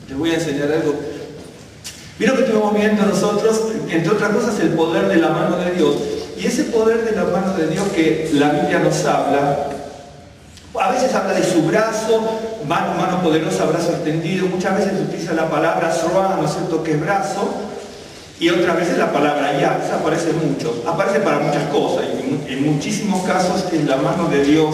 les voy a enseñar algo. Vieron que estuvimos viendo nosotros, entre otras cosas, el poder de la mano de Dios. Y ese poder de la mano de Dios que la Biblia nos habla, a veces habla de su brazo, mano poderosa, brazo extendido, muchas veces utiliza la palabra Sroa, ¿no es cierto?, que es brazo, y otras veces la palabra Yad, esa aparece mucho, aparece para muchas cosas, y en muchísimos casos es la mano de Dios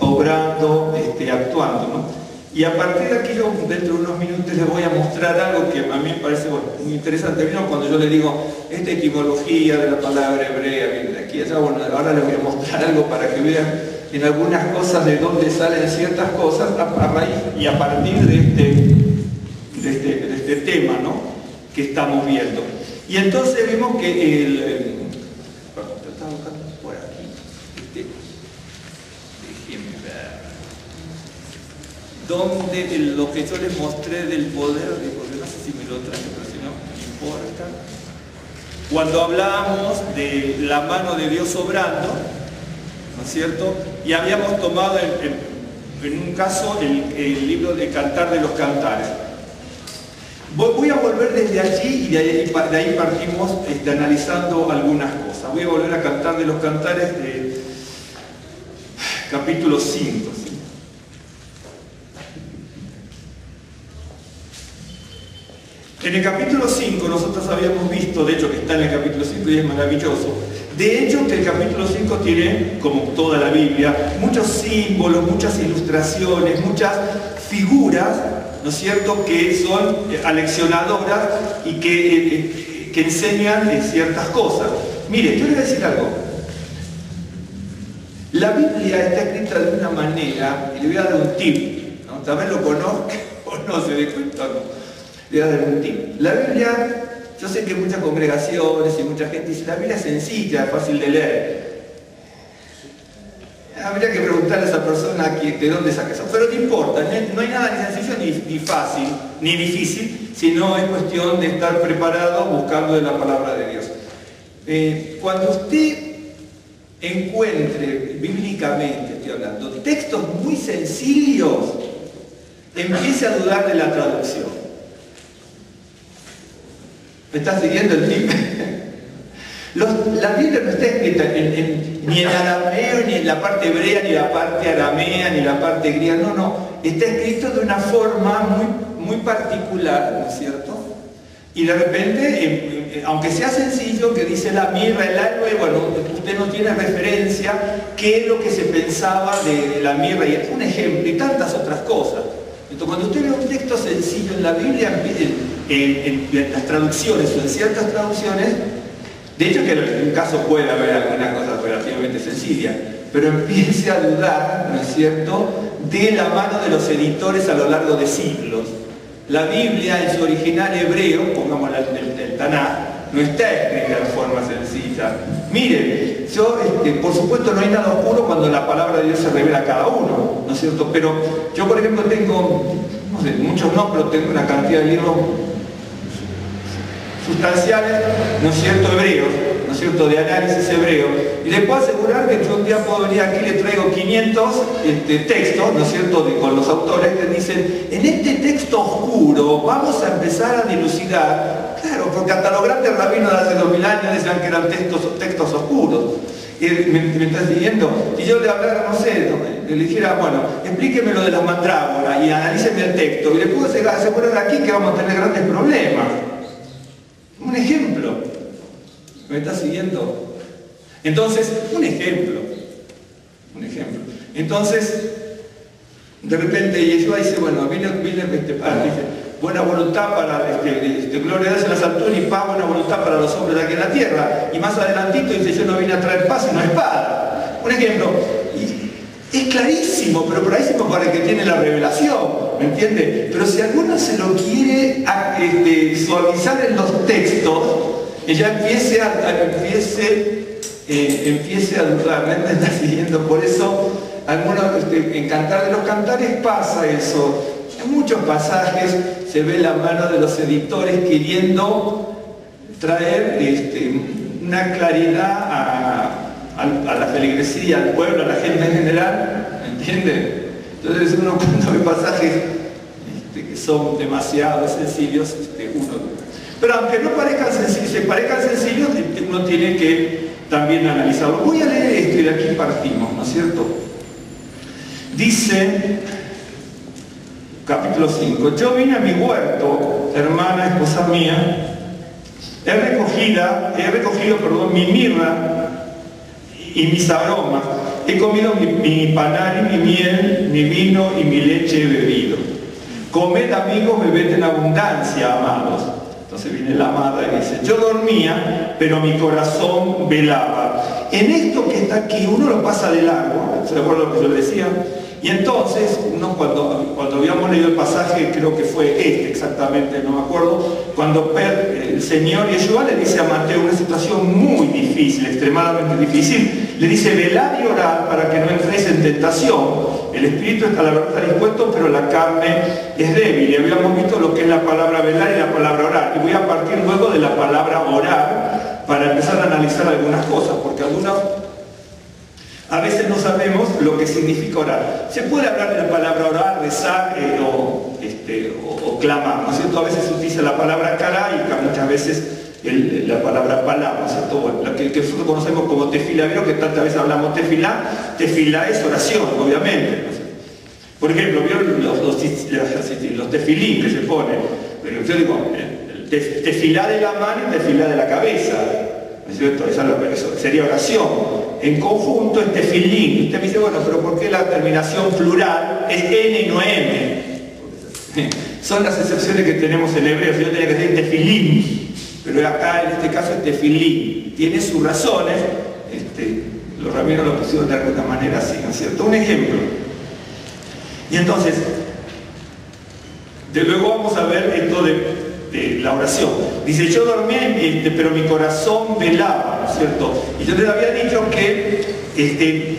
obrando, actuando, ¿no? Y a partir de aquí yo dentro de unos minutos les voy a mostrar algo que a mí me parece muy interesante. ¿Vieron cuando yo les digo esta etimología de la palabra hebrea viene de aquí allá? Bueno, ahora les voy a mostrar algo para que vean en algunas cosas de dónde salen ciertas cosas a raíz y a partir de este tema, ¿no?, que estamos viendo. Y entonces vimos que estaba buscando por aquí, déjenme ver, donde lo que yo les mostré del poder, porque no sé si me lo traje, pero si no, no importa. Cuando hablamos de la mano de Dios obrando, ¿no es cierto? Y habíamos tomado en un caso el libro de Cantar de los Cantares. Voy a volver desde allí y de ahí partimos analizando algunas cosas. Voy a volver a Cantar de los Cantares de capítulo 5. ¿Sí? En el capítulo 5 nosotros habíamos visto, de hecho que está en el capítulo 5 y es maravilloso, de hecho que el capítulo 5 tiene, como toda la Biblia, muchos símbolos, muchas ilustraciones, muchas figuras, ¿no es cierto?, que son aleccionadoras y que enseñan ciertas cosas. Mire, yo le voy a decir algo. La Biblia está escrita de una manera, y le voy a dar un tip, ¿no? Tal vez lo conozca o no se dé cuenta, ¿no? Le voy a dar un tip. La Biblia, yo sé que muchas congregaciones y mucha gente dice, la Biblia es sencilla, es fácil de leer. Habría que preguntarle a esa persona de dónde saca eso. Pero no importa, no hay nada ni sencillo ni fácil, ni difícil, sino es cuestión de estar preparado buscando de la palabra de Dios. Cuando usted encuentre, bíblicamente estoy hablando, textos muy sencillos, empiece a dudar de la traducción. ¿Me está siguiendo el tip? La Biblia no está escrita ni en arameo, ni en la parte hebrea, ni la parte aramea, ni la parte griega. No. Está escrito de una forma muy particular, ¿no es cierto? Y de repente, aunque sea sencillo, que dice la mirra, el aloe, bueno, usted no tiene referencia qué es lo que se pensaba de la mirra, y es un ejemplo, y tantas otras cosas. Entonces, cuando usted ve un texto sencillo en la Biblia, en las traducciones o en ciertas traducciones, de hecho que en un caso puede haber alguna cosa relativamente sencilla, pero empiece a dudar, ¿no es cierto?, de la mano de los editores a lo largo de siglos. La Biblia en su original hebreo, pongamos el Tanaj, no está escrita en forma sencilla. Miren, por supuesto no hay nada oscuro cuando la palabra de Dios se revela a cada uno, ¿no es cierto? Pero yo, por ejemplo, tengo, no sé, muchos no, pero tengo una cantidad de libros sustanciales, ¿no es cierto?, hebreos, ¿no es cierto?, de análisis hebreo. Y les puedo asegurar que yo un día puedo venir aquí y le traigo 500 textos, ¿no es cierto?, con los autores que dicen, en este texto oscuro vamos a empezar a dilucidar. Claro, porque hasta los grandes rabinos de hace 2000 años decían que eran textos oscuros. ¿Me estás siguiendo? Y yo le hablara, no sé, le dijera, bueno, explíqueme lo de las mandrágoras y analíceme el texto. Y le puedo asegurar aquí que vamos a tener grandes problemas. Un ejemplo. ¿Me estás siguiendo? Entonces, un ejemplo. Entonces, de repente Yeshua dice, bueno, viene dice, buena voluntad para, gloria a Dios en las alturas y paz, buena voluntad para los hombres de aquí en la tierra. Y más adelantito dice, yo no vine a traer paz sino espada. Un ejemplo. Y es clarísimo, pero clarísimo para el que tiene la revelación. ¿Me entiende? Pero si alguno se lo quiere suavizar en los textos, ella empiece a dudar, ¿me está siguiendo? Por eso, en Cantar de los Cantares pasa eso. En muchos pasajes se ve la mano de los editores queriendo traer una claridad a la feligresía, al pueblo, a la gente en general, ¿me entiende? Entonces uno cuando ve pasajes que son demasiado sencillos, pero aunque no parezcan sencillos, se parezcan sencillos, uno tiene que también analizarlo. Voy a leer esto y de aquí partimos, ¿no es cierto? Dice, capítulo 5, yo vine a mi huerto, hermana, esposa mía, he recogido mi mirra y mis aromas, he comido mi panar y mi miel, mi vino y mi leche he bebido. Comed, amigos, bebed en abundancia, amados. Entonces viene la amada y dice, yo dormía, pero mi corazón velaba. En esto que está aquí, uno lo pasa de largo, ¿se acuerda lo que yo le decía? Y entonces, uno cuando habíamos leído el pasaje, creo que fue exactamente, no me acuerdo, cuando el Señor Yeshua le dice a Mateo una situación muy difícil, extremadamente difícil, le dice, velad y orad para que no entréis en tentación. El espíritu está, la verdad, está dispuesto, pero la carne es débil. Y habíamos visto lo que es la palabra velar y la palabra orar. Y voy a partir luego de la palabra orar para empezar a analizar algunas cosas, porque a veces no sabemos lo que significa orar. Se puede hablar de la palabra orar, rezar o clamar, ¿no es cierto? A veces se utiliza la palabra caraica, muchas veces la palabra palabra, ¿no es cierto? Bueno, la que nosotros conocemos como tefilá, vieron que tantas veces hablamos tefilá es oración, obviamente, ¿no es cierto? Por ejemplo, ¿vieron los tefilín que se ponen? Yo digo, tefilá de la mano y tefilá de la cabeza, ¿no es cierto? Eso sería oración. En conjunto es tefilín. Usted me dice, bueno, pero ¿por qué la terminación plural es N y no M? Son las excepciones que tenemos en hebreo. Yo tenía que decir tefilín, pero acá en este caso es tefilín. Tiene sus razones. Los rabinos lo pusieron de alguna manera así, ¿no es cierto? Un ejemplo. Y entonces, de luego vamos a ver esto de la oración. Dice, yo dormía, pero mi corazón velaba, ¿no es cierto? Y yo les había dicho que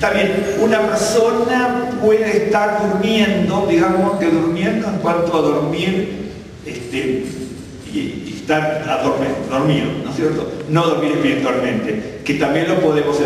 también una persona puede estar durmiendo, digamos que durmiendo en cuanto a dormir y estar dormido, ¿no es cierto? No dormir espiritualmente, que también lo podemos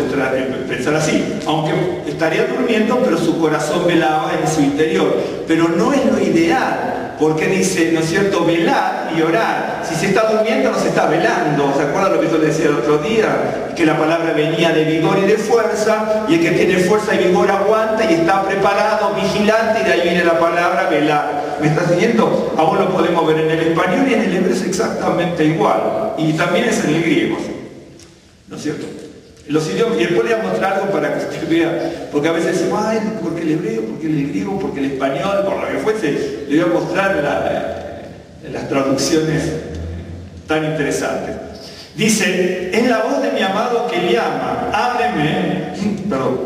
pensar así, aunque estaría durmiendo, pero su corazón velaba en su interior, pero no es lo ideal. Porque dice, ¿no es cierto?, velar y orar. Si se está durmiendo, no se está velando. ¿Se acuerdan lo que yo les decía el otro día? Que la palabra venía de vigor y de fuerza, y el que tiene fuerza y vigor aguanta y está preparado, vigilante, y de ahí viene la palabra velar. ¿Me está siguiendo? Aún lo podemos ver en el español y en el hebreo es exactamente igual. Y también es en el griego, ¿no es cierto? Los idiomas, y después les voy a mostrar algo para que usted vea, porque a veces decimos, ay, ¿por qué el hebreo? ¿Por qué el griego? ¿Por qué el español? Por lo que fuese, le voy a mostrar las traducciones tan interesantes. Dice, es la voz de mi amado que llama, ábreme,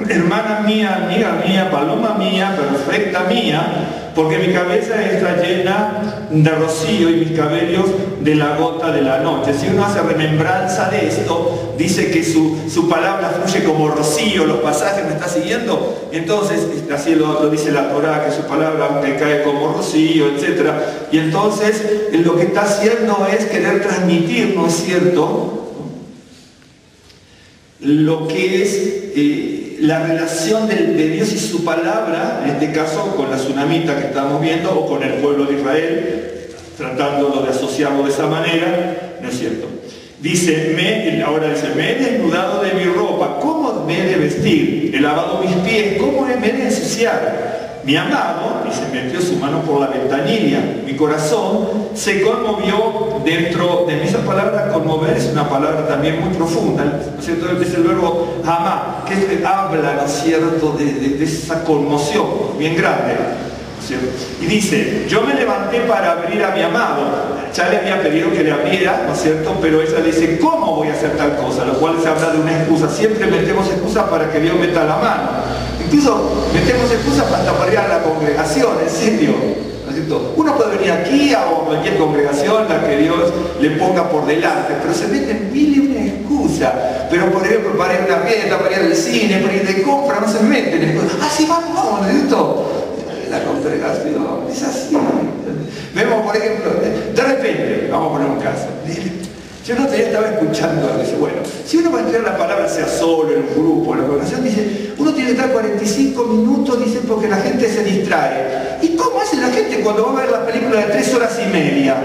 hermana mía, amiga mía, paloma mía, perfecta mía, porque mi cabeza está llena de rocío y mis cabellos de la gota de la noche. Si uno hace remembranza de esto, dice que su palabra fluye como rocío, los pasajes, ¿me está siguiendo? Entonces, así lo dice la Torá, que su palabra te cae como rocío, etc. Y entonces, lo que está haciendo es querer transmitir, ¿no es cierto?, lo que es la relación de Dios y su palabra, en este caso con la tsunamita que estamos viendo, o con el pueblo de Israel, tratándolo de asociarlo de esa manera, ¿no es cierto? Dice, ahora dice, me he desnudado de mi ropa, ¿cómo me he de vestir? He lavado mis pies, ¿cómo me he de ensuciar? Mi amado, y se metió su mano por la ventanilla, mi corazón se conmovió dentro de mí. Esa palabra conmover es una palabra también muy profunda, ¿no es cierto? Es el verbo amar, que habla, ¿no es cierto?, de esa conmoción bien grande, ¿no es cierto? Y dice, yo me levanté para abrir a mi amado. Ya le había pedido que le abriera, ¿no es cierto? Pero ella le dice, ¿cómo voy a hacer tal cosa? Lo cual se habla de una excusa. Siempre metemos excusas para que Dios meta la mano. Incluso metemos excusas hasta para ir a la congregación, en serio, ¿no es cierto? Uno puede venir aquí a cualquier congregación, la que Dios le ponga por delante, pero se meten mil y una excusas. Pero por ejemplo, para ir a una fiesta, para ir al cine, para ir de compra, no se meten excusas. Ah, sí, vamos, ¿no es cierto? La congregación es así. Vemos, por ejemplo, de repente, vamos a poner un caso. Yo el otro día estaba escuchando, dice, bueno, si uno va a estudiar la palabra, sea solo, en un grupo, en la congregación, dice, uno tiene que estar 45 minutos, dice, porque la gente se distrae. ¿Y cómo hace la gente cuando va a ver la película de 3 horas y media?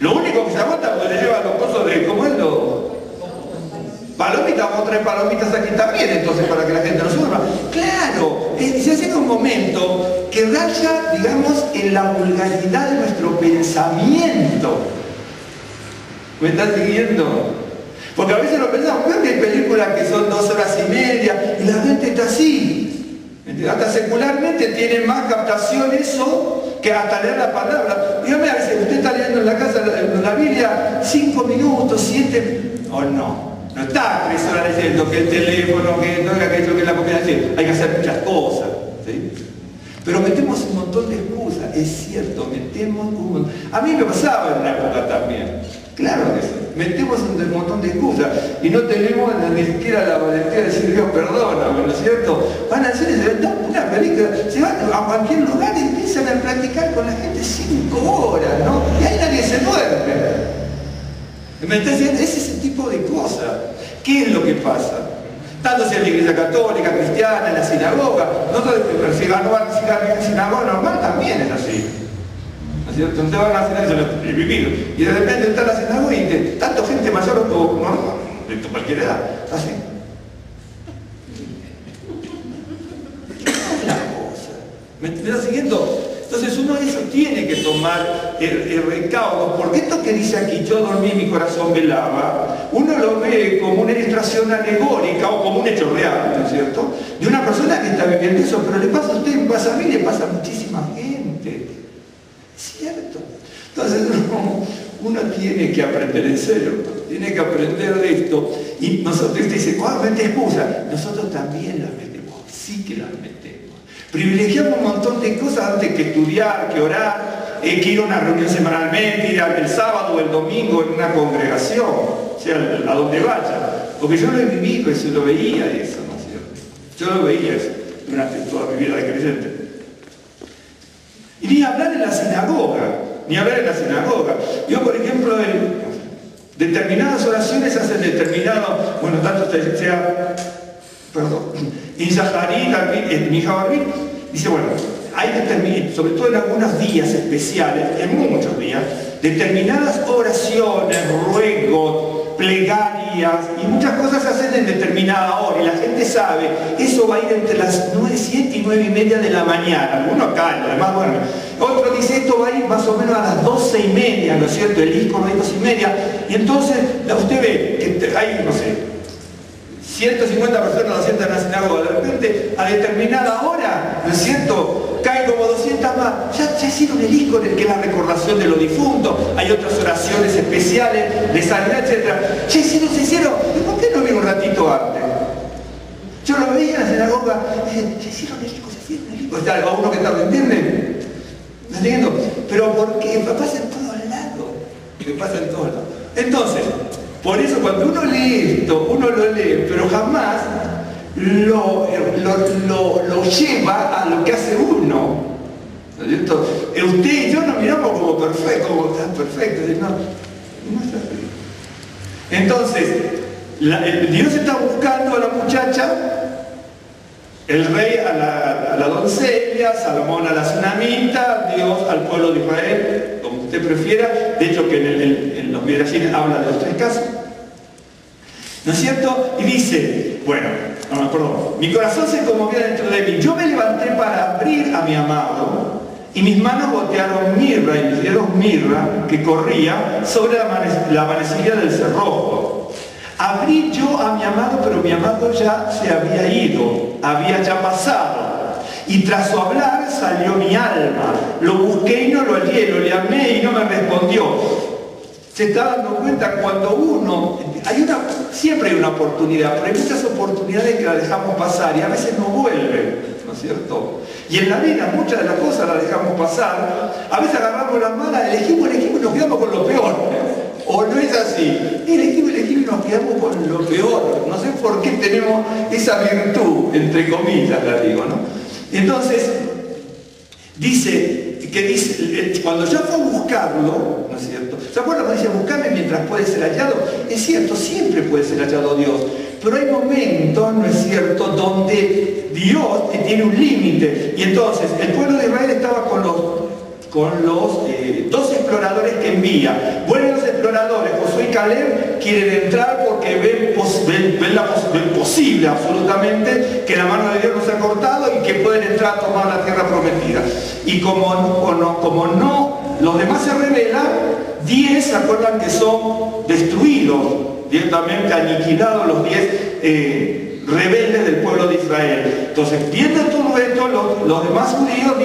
Lo único que se aguanta cuando le llevan los cosas de, ¿cómo es lo? Palomitas, vamos a traer palomitas aquí también, entonces, para que la gente no sufra. Claro, se hace en un momento que raya, digamos, en la vulgaridad de nuestro pensamiento. ¿Me estás siguiendo? Porque a veces lo pensamos, veo que hay películas que son 2 horas y media y la gente está así. Hasta secularmente tiene más captación eso que hasta leer la palabra. Dígame, a veces usted está leyendo en la casa la Biblia 5 minutos, 7, o no. No está 3 horas leyendo, que el teléfono, que no, aquello, que la comida, hay que hacer muchas cosas. ¿Sí? Pero metemos un montón de excusas, es cierto, metemos un montón. A mí me pasaba en una época también, claro que sí, metemos un montón de excusas y no tenemos ni siquiera la valentía de decir Dios perdóname, ¿no es cierto? Van a hacer una película, se van a cualquier lugar y empiezan a practicar con la gente 5 horas, ¿no? Y ahí nadie se duerme. ¿Me está diciendo? Es ese tipo de cosas. ¿Qué es lo que pasa? Tanto sea en la iglesia católica, cristiana, en la sinagoga, nosotros, si van a la sinagoga normal también es así. ¿No es cierto? Entonces van a la sinagoga, he vivido, y de repente está en la sinagoga y tanto gente mayor o normal, de cualquier edad, así. ¿Qué es la cosa? ¿Me estás siguiendo? Entonces uno eso tiene que tomar el recaudo, porque esto que dice aquí, yo dormí, mi corazón velaba, uno lo ve como una ilustración alegórica o como un hecho real, ¿no es cierto? De una persona que está viviendo eso, pero le pasa a usted, me pasa a mí, le pasa a muchísima gente. Es cierto. Entonces uno tiene que aprender en serio, tiene que aprender de esto. Y nosotros, usted dice, ¿cuál mente excusa? Nosotros también las metemos, sí que las metemos. Privilegiamos un montón de cosas antes que estudiar, que orar, que ir a una reunión semanalmente, ir el sábado o el domingo en una congregación, o sea, a donde vaya. Porque yo lo he vivido, eso lo veía eso, ¿no es cierto? Yo lo veía eso durante toda mi vida de creyente. Y ni hablar en la sinagoga, Yo, por ejemplo, determinadas oraciones hacen determinado, bueno, tanto sea, en Zaharí, en Mijabarí, dice, bueno, hay sobre todo en algunos días especiales, en muchos días, determinadas oraciones, ruegos, plegarias y muchas cosas se hacen en determinada hora y la gente sabe, eso va a ir entre las 7 y 9 y media de la mañana, algunos callan, además bueno, otro dice esto va a ir más o menos a las 12 y media, ¿no es cierto? El disco va a ir 12 y media y entonces usted ve que hay, no sé, 150 personas lo sientan en la sinagoga, de repente a determinada hora, ¿no es cierto? Caen como 200 más, ya hicieron el disco en el que es la recordación de los difuntos, hay otras oraciones especiales de sanidad, etc. Ya se hicieron, ¿y por qué no vino un ratito antes? Yo lo veía en la sinagoga, ya hicieron el disco, o sea, uno que tarde, ¿entienden? ¿No entiendo? Pero porque pasa en todos lados, Entonces, por eso cuando uno lee esto, uno lo lee, pero jamás lo lleva a lo que hace uno. ¿No es cierto? Usted y yo nos miramos como perfectos, como tan perfectos. No está así. Entonces, Dios está buscando a la muchacha, el rey a la doncella, Salomón a la tsunamita, Dios al pueblo de Israel, como usted prefiera. De hecho, que en los Midrashim habla de los 3 casos. ¿No es cierto? Y dice, bueno, mi corazón se conmovió dentro de mí. Yo me levanté para abrir a mi amado y mis manos gotearon mirra y mis dedos mirra que corría sobre la manecilla del cerrojo. Abrí yo a mi amado, pero mi amado ya se había ido, había ya pasado. Y tras su hablar salió mi alma. Lo busqué y no lo hallé, lo llamé y no me respondió. Se está dando cuenta cuando uno, siempre hay una oportunidad, pero hay muchas oportunidades que las dejamos pasar y a veces no vuelven, ¿no es cierto? Y en la vida muchas de las cosas las dejamos pasar, a veces agarramos las malas, elegimos y nos quedamos con lo peor. ¿O no es así? Elegimos y nos quedamos con lo peor. No sé por qué tenemos esa virtud, entre comillas, la digo, ¿no? Entonces, dice, cuando ya fue a buscarlo, ¿no es cierto? ¿Se acuerdan cuando dice, buscame mientras puede ser hallado? Es cierto, siempre puede ser hallado Dios, pero hay momentos, ¿no es cierto?, donde Dios tiene un límite. Y entonces el pueblo de Israel estaba con los dos exploradores que envía. Vuelven los exploradores, Josué y Caleb quieren entrar porque ven posible absolutamente que la mano de Dios no se ha cortado y que pueden entrar a tomar la tierra prometida. Y como no, los demás se rebelan, 10 se acuerdan que son destruidos, directamente aniquilados los 10 rebeldes del pueblo de Israel. Entonces, viendo todo esto, los demás judíos,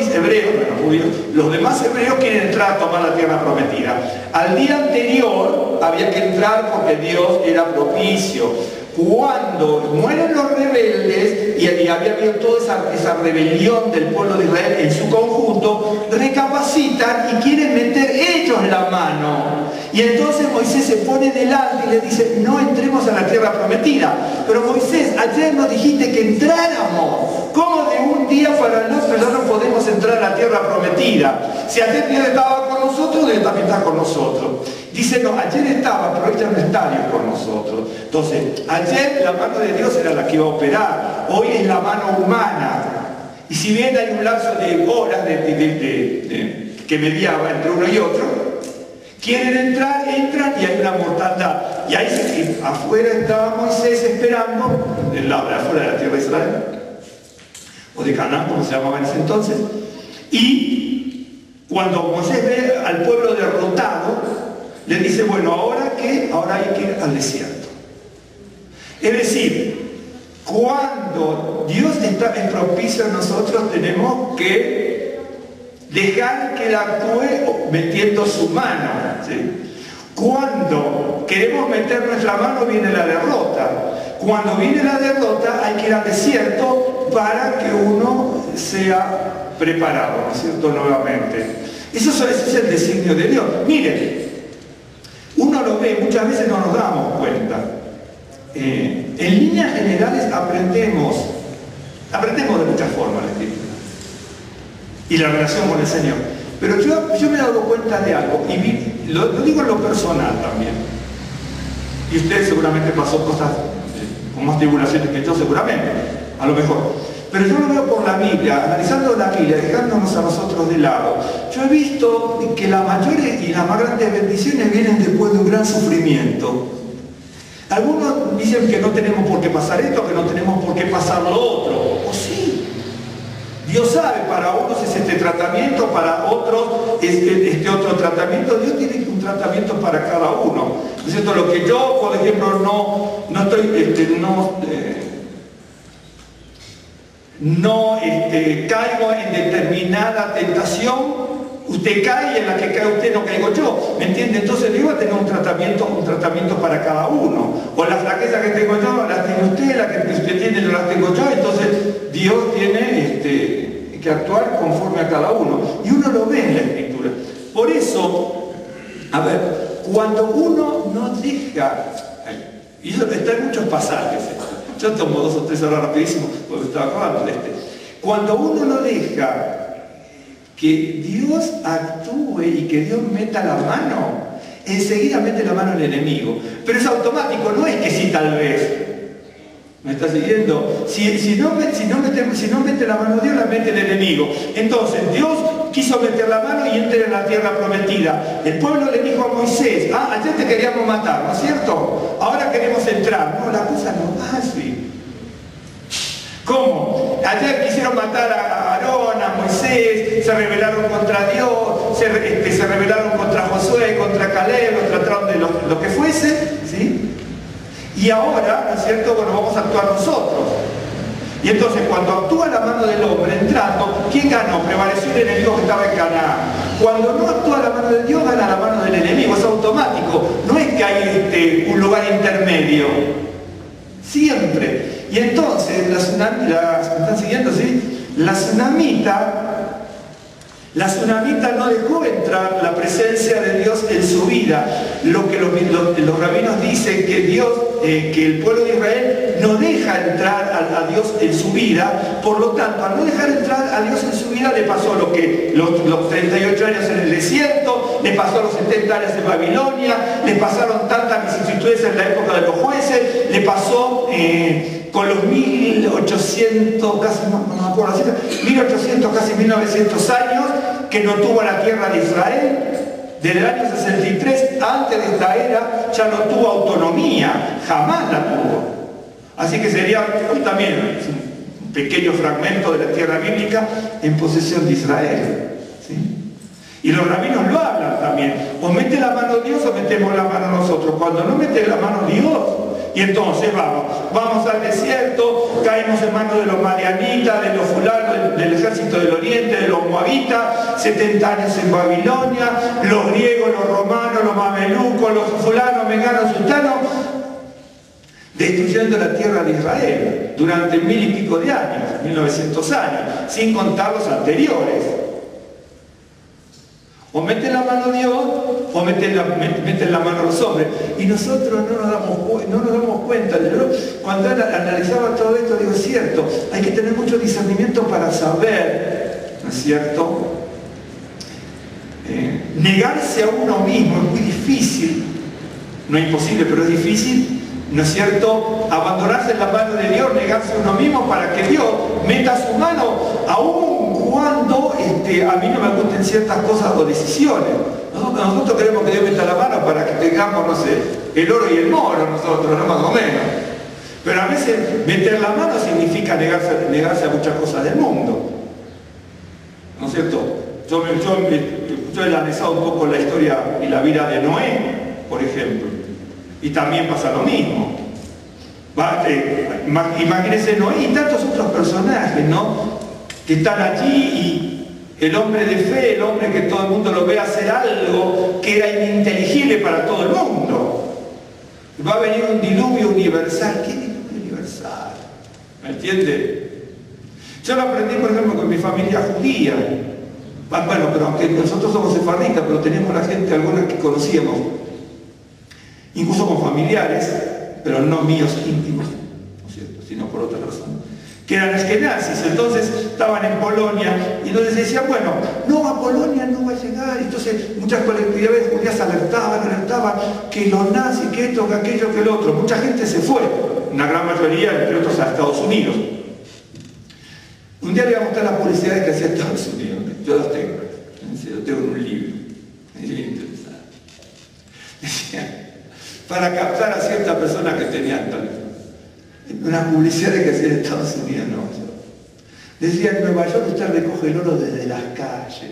los demás hebreos quieren entrar a tomar la tierra prometida. Al día anterior había que entrar porque Dios era propicio. Cuando mueren los rebeldes y había habido toda esa rebelión del pueblo de Israel en su conjunto, recapacitan y quieren meter ellos la mano. Y entonces Moisés se pone delante y le dice, no entremos a la tierra prometida. Pero Moisés, ayer nos dijiste que entráramos. ¿Cómo de un día para el otro ya no podemos entrar a la tierra prometida? Si ayer Dios estaba con nosotros, Dios también está con nosotros. Dice, no, ayer estaba, pero hoy ya no está Dios con nosotros. Entonces, ayer la mano de Dios era la que iba a operar, hoy es la mano humana. Y si bien hay un lapso de horas que mediaba entre uno y otro, quieren entrar, entran y hay una mortandad. Y ahí afuera estaba Moisés esperando, afuera de la tierra de Israel, o de Canaán, como se llamaba en ese entonces. Y cuando Moisés ve al pueblo derrotado, le dice, bueno, ¿ahora qué? Ahora hay que ir al desierto. Es decir, cuando Dios es propicio a nosotros, tenemos que dejar que Él actúe metiendo su mano, ¿sí? Cuando queremos meter nuestra mano, viene la derrota. Cuando viene la derrota, hay que ir al desierto para que uno sea preparado, ¿no es cierto?, nuevamente. Ese es el designio de Dios. Miren, uno lo ve, muchas veces no nos damos cuenta. En líneas generales aprendemos de muchas formas la Escritura y la relación con el Señor. Pero yo me he dado cuenta de algo, y lo digo en lo personal también. Y usted seguramente pasó cosas con más tribulaciones que yo, seguramente, a lo mejor. Pero yo lo veo por la Biblia, analizando la Biblia, dejándonos a nosotros de lado. Yo he visto que las mayores y las más grandes bendiciones vienen después de un gran sufrimiento. Algunos dicen que no tenemos por qué pasar esto, que no tenemos por qué pasar lo otro. O sí. Dios sabe, para unos es este tratamiento, para otros es este otro tratamiento. Dios tiene un tratamiento para cada uno. ¿No es cierto? Lo que yo, por ejemplo, no caigo en determinada tentación, usted cae y en la que cae usted no caigo yo, ¿me entiende? Entonces Dios va a tener un tratamiento para cada uno. O las flaquezas que tengo yo las tiene usted, las que usted tiene no las tengo yo. Entonces Dios tiene que actuar conforme a cada uno, y uno lo ve en la Escritura. Por eso, a ver, cuando uno no deja, y eso está en muchos pasajes, yo tomo 2 o 3 horas rapidísimo porque estaba acabando de Cuando uno no deja que Dios actúe y que Dios meta la mano, enseguida mete la mano el enemigo. Pero es automático, no es que sí tal vez. ¿Me está siguiendo? Si no mete la mano Dios, la mete el enemigo. Entonces Dios quiso meter la mano y entrar en la tierra prometida. El pueblo le dijo a Moisés, ayer te queríamos matar, ¿no es cierto? Ahora queremos entrar. No, la cosa no va así. ¿Cómo? Ayer quisieron matar a Aarón, a Moisés, se rebelaron contra Dios, se rebelaron contra Josué, contra Caleb, trataron de lo que fuese, ¿sí? Y ahora, ¿no es cierto?, bueno, vamos a actuar nosotros. Y entonces cuando actúa la mano del hombre entrando, ¿quién ganó? Prevaleció el enemigo que estaba en Canaán. Cuando no actúa la mano de Dios, gana la mano del enemigo, es automático. No es que hay un lugar intermedio. Siempre. Y entonces, ¿me están siguiendo, sí? La tsunamita no dejó entrar la presencia de Dios en su vida. Lo que los rabinos dicen que el pueblo de Israel no deja entrar a Dios en su vida. Por lo tanto, al no dejar entrar a Dios en su vida, le pasó lo que los 38 años en el desierto, le pasó a los 70 años en Babilonia, le pasaron tantas vicisitudes en la época de los jueces, le pasó con los 1800, casi, no me acuerdo la cifra, 1800, casi 1900 años, que no tuvo la tierra de Israel. Desde el año 63, antes de esta era, ya no tuvo autonomía, jamás la tuvo. Así que sería también un pequeño fragmento de la tierra bíblica en posesión de Israel. ¿Sí? Y los rabinos lo hablan también. O mete la mano Dios o metemos la mano nosotros. Cuando no mete la mano Dios, y entonces vamos al desierto, caemos en manos de los madianitas, de los fulanos, del ejército del oriente, de los moabitas, 70 años en Babilonia, los griegos, los romanos, los mamelucos, los fulanos, menganos, sultanos, destruyendo la tierra de Israel durante 1000 y pico de años, 1900 años, sin contar los anteriores. O meten la mano Dios, o meten la mano los hombres. Y nosotros no nos damos cuenta. Cuando analizaba todo esto, digo, es cierto, hay que tener mucho discernimiento para saber, ¿no es cierto? Negarse a uno mismo es muy difícil, no es imposible, pero es difícil, ¿no es cierto? Abandonarse en la mano de Dios, negarse a uno mismo para que Dios meta su mano, aún cuando a mí no me gusten ciertas cosas o decisiones. Nosotros queremos que Dios meta la mano para que tengamos, no sé, el oro y el moro nosotros, no más o menos. Pero a veces meter la mano significa negarse a muchas cosas del mundo. ¿No es cierto? Yo he analizado un poco la historia y la vida de Noé, por ejemplo. Y también pasa lo mismo. Imagínense Noé y tantos otros personajes, ¿no? Que están allí y el hombre de fe, el hombre que todo el mundo lo ve hacer algo que era ininteligible para todo el mundo. Va a venir un diluvio universal. ¿Qué diluvio universal? ¿Me entiende? Yo lo aprendí, por ejemplo, con mi familia judía. Bueno, pero aunque nosotros somos sefardistas, pero teníamos la gente, algunas que conocíamos, incluso con familiares, pero no míos íntimos, ¿no es cierto?, sino por otra razón, que eran eskenazis. Entonces estaban en Polonia y entonces decían, bueno, no, a Polonia no va a llegar. Entonces muchas colectividades judías alertaban que los nazis, que esto, que aquello, que el otro. Mucha gente se fue, una gran mayoría, entre otros, a Estados Unidos. Un día le voy a mostrar las publicidades que hacía Estados Unidos. Yo las tengo, yo tengo en un libro. Decía, para captar a cierta persona que tenían tal. Unas publicidades que hacía en Estados Unidos, no. Decía, en Nueva York usted recoge el oro desde las calles.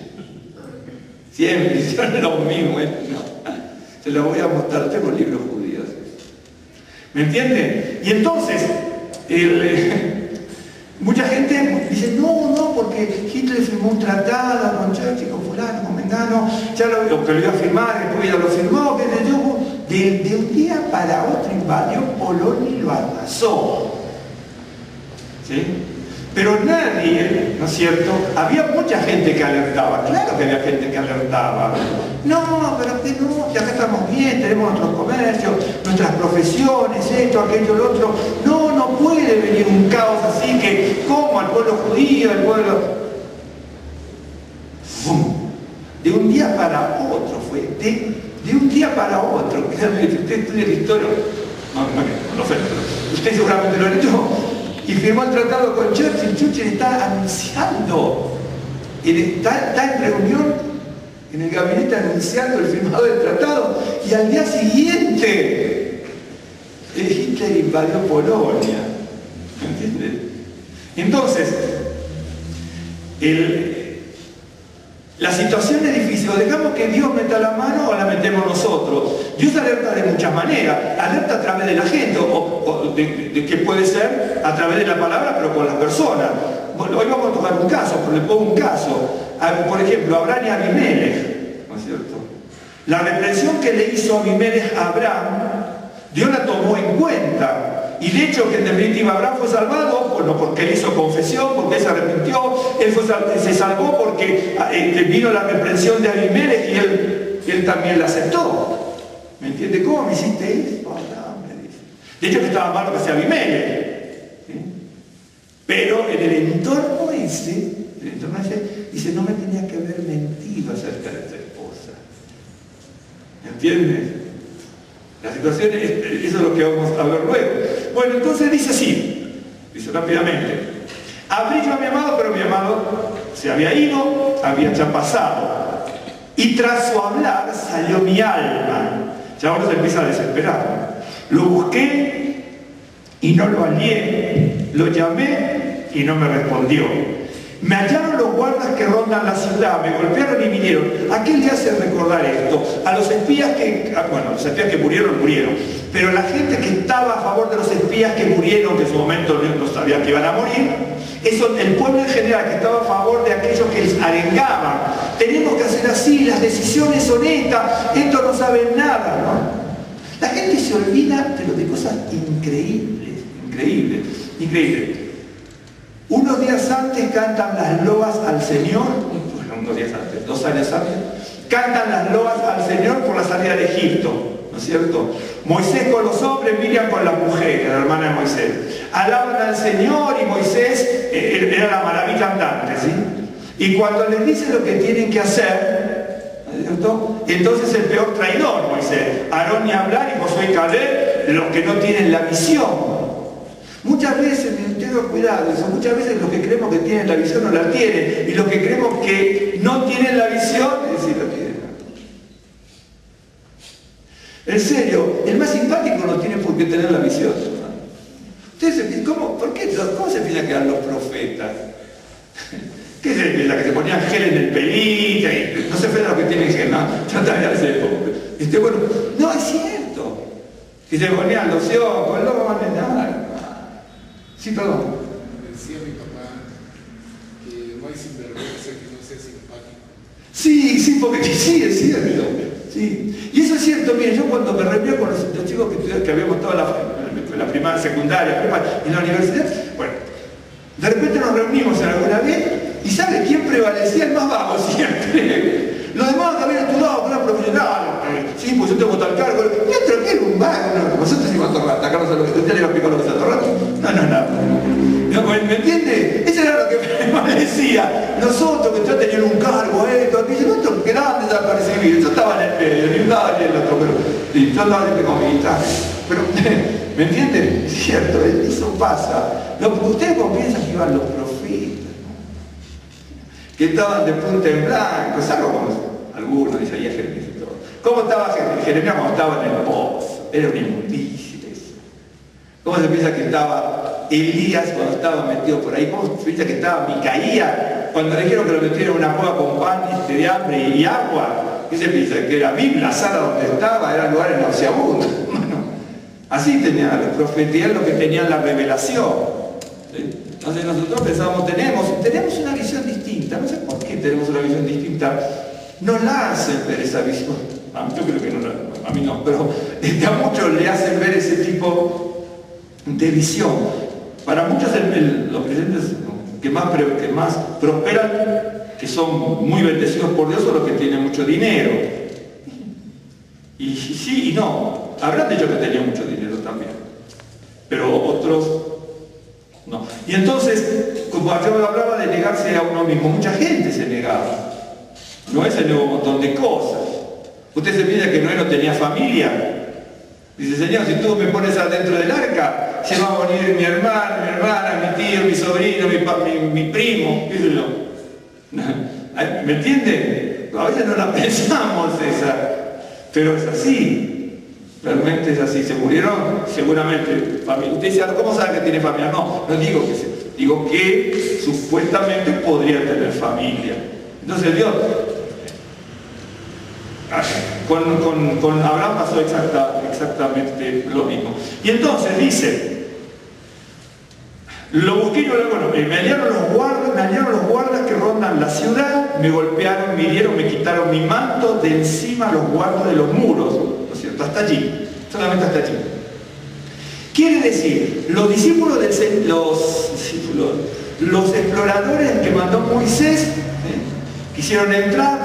Siempre hicieron lo mismo, no. Se lo voy a mostrar, tengo libros judíos. ¿Me entienden? Y entonces, mucha gente dice, no, porque Hitler firmó un tratado con Churchill, con fulano, con mengano, ya lo que lo iba a firmar, después ya lo firmó, que de un día para otro invadió Polonia y lo arrasó. ¿Sí? Pero nadie, ¿no es cierto? Había mucha gente que alertaba, claro que había gente que alertaba. No, pero que no, que acá estamos bien, tenemos nuestros comercios, nuestras profesiones, esto, aquello, lo otro. No puede venir un caos así que, como al pueblo judío, al pueblo... ¡Fum! De un día para otro fue, de un día para otro. Si usted estudia la historia, no sé, usted seguramente lo leyó, y firmó el tratado con Churchill. Churchill está anunciando, está en reunión en el gabinete anunciando el firmado del tratado, y al día siguiente Hitler invadió Polonia. ¿Me entiendes? Entonces, la situación es difícil, o dejamos que Dios meta la mano o la metemos nosotros. Dios alerta de muchas maneras, alerta a través de la gente, o de que puede ser a través de la palabra, pero con las personas. Bueno, hoy vamos a tocar un caso, pero le pongo un caso. Por ejemplo, Abraham y Abimelech, ¿no es cierto? La reprensión que le hizo Abimelech a Abraham, Dios la tomó en cuenta. Y de hecho que en definitiva Abraham fue salvado, bueno, porque él hizo confesión, porque él se arrepintió, se salvó porque vino la reprensión de Abimelech y él también la aceptó. ¿Me entiende? ¿Cómo me hiciste esto, Abraham? Me dice. De hecho que estaba mal lo que hacía Abimelech. ¿Sí? Pero en el entorno ese, dice, no me tenía que haber mentido acerca de tu esposa. ¿Entiendes? La situación es, eso es lo que vamos a ver luego. Bueno, entonces dice así, dice rápidamente: abrí yo a mi amado, pero mi amado se había ido, había ya pasado. Y tras su hablar salió mi alma. Ya ahora se empieza a desesperar. Lo busqué y no lo hallé. Lo llamé y no me respondió. Me hallaron los guardas que rondan la ciudad, me golpearon y vinieron. ¿A qué le hace recordar esto? A los espías que, bueno, los espías que murieron, pero la gente que estaba a favor de los espías que murieron, que en su momento no sabían que iban a morir, eso, el pueblo en general que estaba a favor de aquellos que les arengaban. Tenemos que hacer así, las decisiones son estas, esto no saben nada, ¿no? La gente se olvida, pero de cosas increíbles, increíbles. Unos días antes cantan las loas al Señor, bueno, unos días antes, 2 años antes, cantan las loas al Señor por la salida de Egipto, ¿no es cierto? Moisés con los hombres, Miriam con la mujer, la hermana de Moisés. Alaban al Señor y Moisés era la maravilla andante, ¿sí? Y cuando les dice lo que tienen que hacer, ¿no es cierto? Entonces el peor traidor, Moisés, Aarón y hablar y Josué y Caleb, los que no tienen la visión. Muchas veces, tengo cuidado, muchas veces los que creemos que tienen la visión no la tienen, y los que creemos que no tienen la visión, es decir, la tienen. En serio, el más simpático no tiene por qué tener la visión. Ustedes, ¿cómo se piensa que eran los profetas? ¿Qué se piensa? Que se ponían gel en el pelito, y no se ofenda lo que tienen gel, ¿no? Trata de hacer bueno, no es cierto. Si se ponían loción, pues no van a nada. Sí, perdón. Decía mi papá que no hay sinvergüenza que no sea simpático. Sí, porque sí, es cierto. Sí. Y eso es cierto, miren, yo cuando me reuní con los chicos que habíamos estado en la primaria, secundaria, y en la universidad, bueno, de repente nos reunimos alguna vez, y ¿sabe quién prevalecía? El más vago siempre. Los demás habían estudiado con la profesional. Sí, pues yo tengo tal cargo. Y otro que era un vago. No, nosotros íbamos a torrar. Acá no sé lo que usted le va a explicar lo que es a torrar. No. ¿Me entiende? Eso era lo que prevalecía. Nosotros que ya tenían un cargo, esto, aquello, nosotros quedaban desaparecidos. Yo estaba en el medio, ni un lado ni el otro, pero yo andaba siempre con mi guitarra. Pero, ¿me entiende? Es cierto, eso pasa. Ustedes como piensan que iban los profetas, que estaban de punta en blanco, salvo como algunos, Isaías, Jeremías y todo. ¿Cómo estaba Jeremías cuando estaba en el pozo? Era una inmundicia eso. ¿Cómo se piensa que estaba Elías cuando estaba metido por ahí? ¿Cómo se piensa que estaba Micaía cuando le dijeron que lo metieron en una cueva con pan de hambre y agua? ¿Qué se piensa? Que era Biblia, Sara donde estaba, eran lugares nauseabundos. Bueno, así tenían los profetas, lo que tenían la revelación. ¿Sí? Entonces nosotros pensábamos, tenemos una visión distinta, no sé por qué tenemos una visión distinta, nos la hacen ver esa visión, yo creo que no, a mí no, pero a muchos le hacen ver ese tipo de visión. Para muchos los creyentes que más prosperan, que son muy bendecidos por Dios, son los que tienen mucho dinero. Y sí y no, habrán dicho que tenían mucho dinero también, pero otros no. Y entonces, como yo hablaba de negarse a uno mismo, mucha gente se negaba. Noé se negó un montón de cosas. Usted se piensa que Noé no tenía familia. Dice, Señor, si tú me pones adentro del arca, se va a morir mi hermana, mi tío, mi sobrino, mi primo, qué sé yo. ¿Me entiende? A veces no la pensamos esa, pero es así. Realmente es así, se murieron seguramente familia. Usted dice, ¿cómo sabe que tiene familia? No digo que digo que supuestamente podría tener familia. Entonces Dios, con Abraham pasó exactamente lo mismo. Y entonces dice, lo busqué y no lo encontré. Me hallaron los guardas que rondan la ciudad, me golpearon, me hirieron, me quitaron mi manto de encima los guardas de los muros. ¿No es cierto? Hasta allí, solamente hasta allí. Quiere decir, los exploradores que mandó Moisés, quisieron entrar,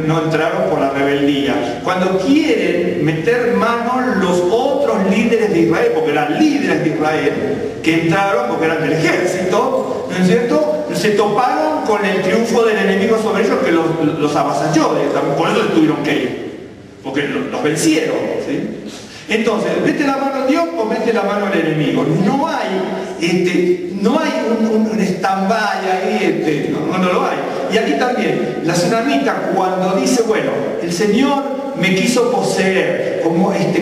no entraron por la rebeldía. Cuando quieren meter mano los otros líderes de Israel, porque eran líderes de Israel, que entraron porque eran del ejército, ¿no es cierto? Se toparon con el triunfo del enemigo sobre ellos que los avasalló, por eso tuvieron que ir. porque los vencieron, ¿sí? Entonces, ¿mete la mano Dios o mete la mano el enemigo? No hay, un stand-by ahí, no lo hay. Y aquí también, la tsunamita cuando dice, bueno, el Señor me quiso poseer, como en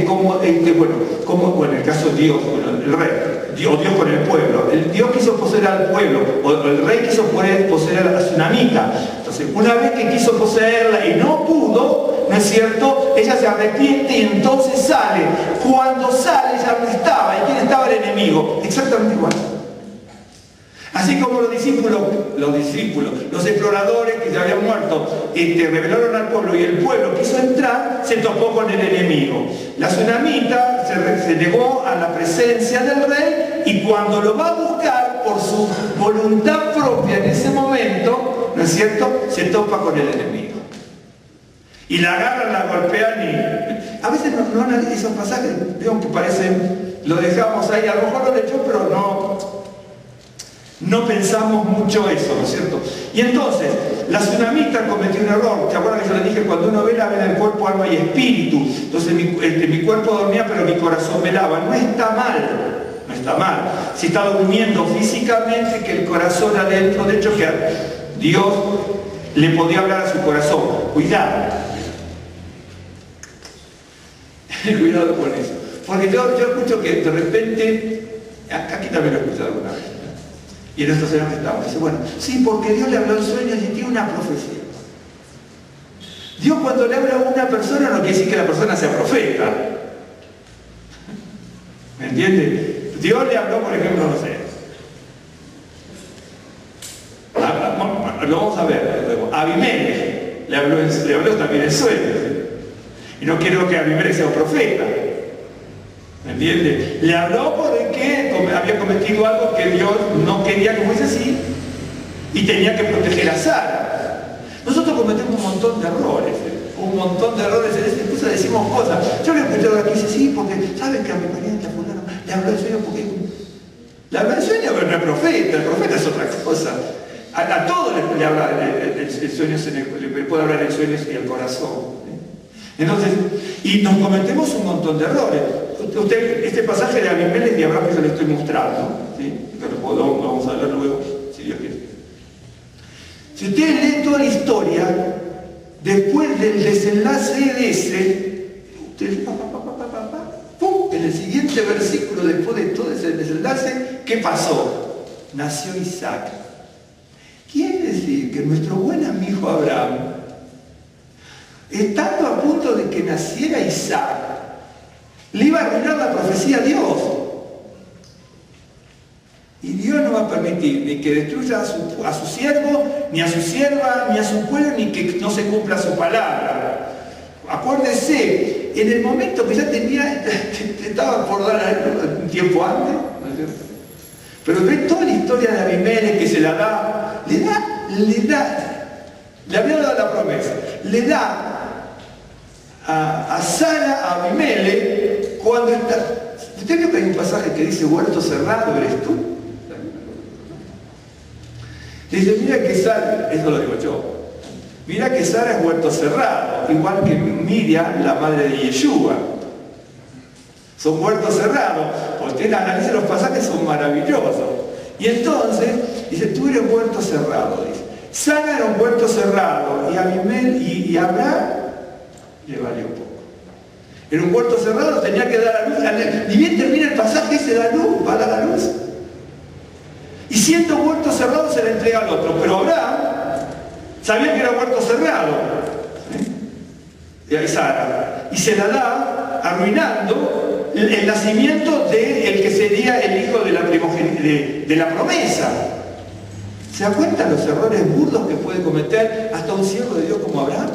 el caso de Dios, bueno, el rey, Dios con el pueblo, el Dios quiso poseer al pueblo, o el rey quiso poseer a la tsunamita. Entonces, una vez que quiso poseerla y no pudo, ¿no es cierto? Ella se arrepiente y entonces sale. Cuando sale ya no estaba. ¿Y quién estaba? El enemigo. Exactamente igual. Así como los discípulos, los exploradores que ya habían muerto, revelaron al pueblo y el pueblo quiso entrar, se topó con el enemigo. La tsunamita se negó a la presencia del rey y cuando lo va a buscar por su voluntad propia en ese momento, ¿no es cierto?, se topa con el enemigo. Y la agarran, la golpean y... A veces no analizan esos pasajes, veo que parecen, lo dejamos ahí, a lo mejor lo leyó, pero no pensamos mucho eso, ¿no es cierto? Y entonces, la tsunamita cometió un error. ¿Te acuerdas que yo le dije? Cuando uno vela el cuerpo, alma y espíritu. Entonces mi cuerpo dormía, pero mi corazón velaba. No está mal. Si está durmiendo físicamente, que el corazón adentro, de hecho que Dios le podía hablar a su corazón. Cuidado con eso. Porque yo escucho que de repente, aquí también lo he escuchado alguna vez, y en estos años que estamos, dice, bueno, sí, porque Dios le habló en sueños y tiene una profecía. Dios cuando le habla a una persona no quiere decir que la persona sea profeta. ¿Me entiende? Dios le habló, por ejemplo, no sé. Lo vamos a ver luego. A Abimelech le habló también en sueños. Y no quiero que Abimelech sea un profeta. ¿Me entiende? Le habló porque había cometido algo que Dios no quería que fuese así y tenía que proteger a Sara. Nosotros cometemos un montón de errores, incluso decimos cosas. Yo le he escuchado aquí, dice, sí, porque ¿sabes que a mi pariente a fulano le habló el sueño? Porque le habló el sueño, pero no es profeta, el profeta es otra cosa. A todos le habla el sueño, le puede hablar el sueño y el corazón. Entonces, y nos cometemos un montón de errores. Este pasaje de Abimelech y Abraham que yo le estoy mostrando, ¿sí? Pero lo vamos a hablar luego, si Dios quiere. Si ustedes leen toda la historia, después del desenlace de ese, ustedes, ¡pum! En el siguiente versículo, después de todo ese desenlace, ¿qué pasó? Nació Isaac. Quiere decir que nuestro buen amigo Abraham, estando a punto de que naciera Isaac, le iba a arruinar la profecía a Dios. Y Dios no va a permitir ni que destruya a su siervo, ni a su sierva, ni a su pueblo, ni que no se cumpla su palabra. Acuérdese, en el momento que ya estaba por dar un tiempo antes, ¿no es cierto? Pero ve toda la historia de Abimelech que se la da, le había dado la promesa, le da a Sara, a Abimelech, cuando está... ¿Usted vio que hay un pasaje que dice huerto cerrado eres tú? Dice, mira que Sara, eso lo digo yo, mira que Sara es huerto cerrado, igual que Miriam, la madre de Yeshua. Son huertos cerrados. Usted analiza los pasajes, son maravillosos. Y entonces, dice, tú eres huerto cerrado, dice. Sara era un huerto cerrado, y Abimelech y Abraham le valió poco. Era un huerto cerrado, tenía que dar a luz. Ni bien termina el pasaje, se da luz, va a dar a luz. Y siendo huerto cerrado se le entrega al otro. Pero Abraham sabía que era huerto cerrado. Y Sara. Y se la da arruinando el nacimiento del que sería el hijo de la promesa. ¿Se da cuenta los errores burdos que puede cometer hasta un siervo de Dios como Abraham?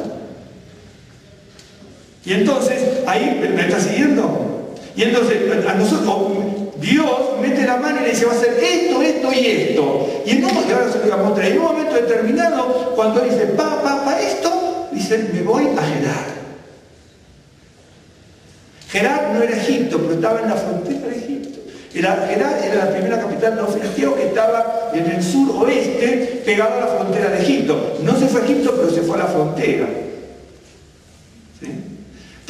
Y entonces, ahí, ¿me está siguiendo? Y entonces, a nosotros, Dios mete la mano y le dice, va a hacer esto, esto y esto. Y en un momento determinado, cuando él dice, esto, dice, me voy a Gerar. Gerar no era Egipto, pero estaba en la frontera de Egipto. Gerar era la primera capital no filisteo que estaba en el suroeste, pegado a la frontera de Egipto. No se fue a Egipto, pero se fue a la frontera. ¿Sí?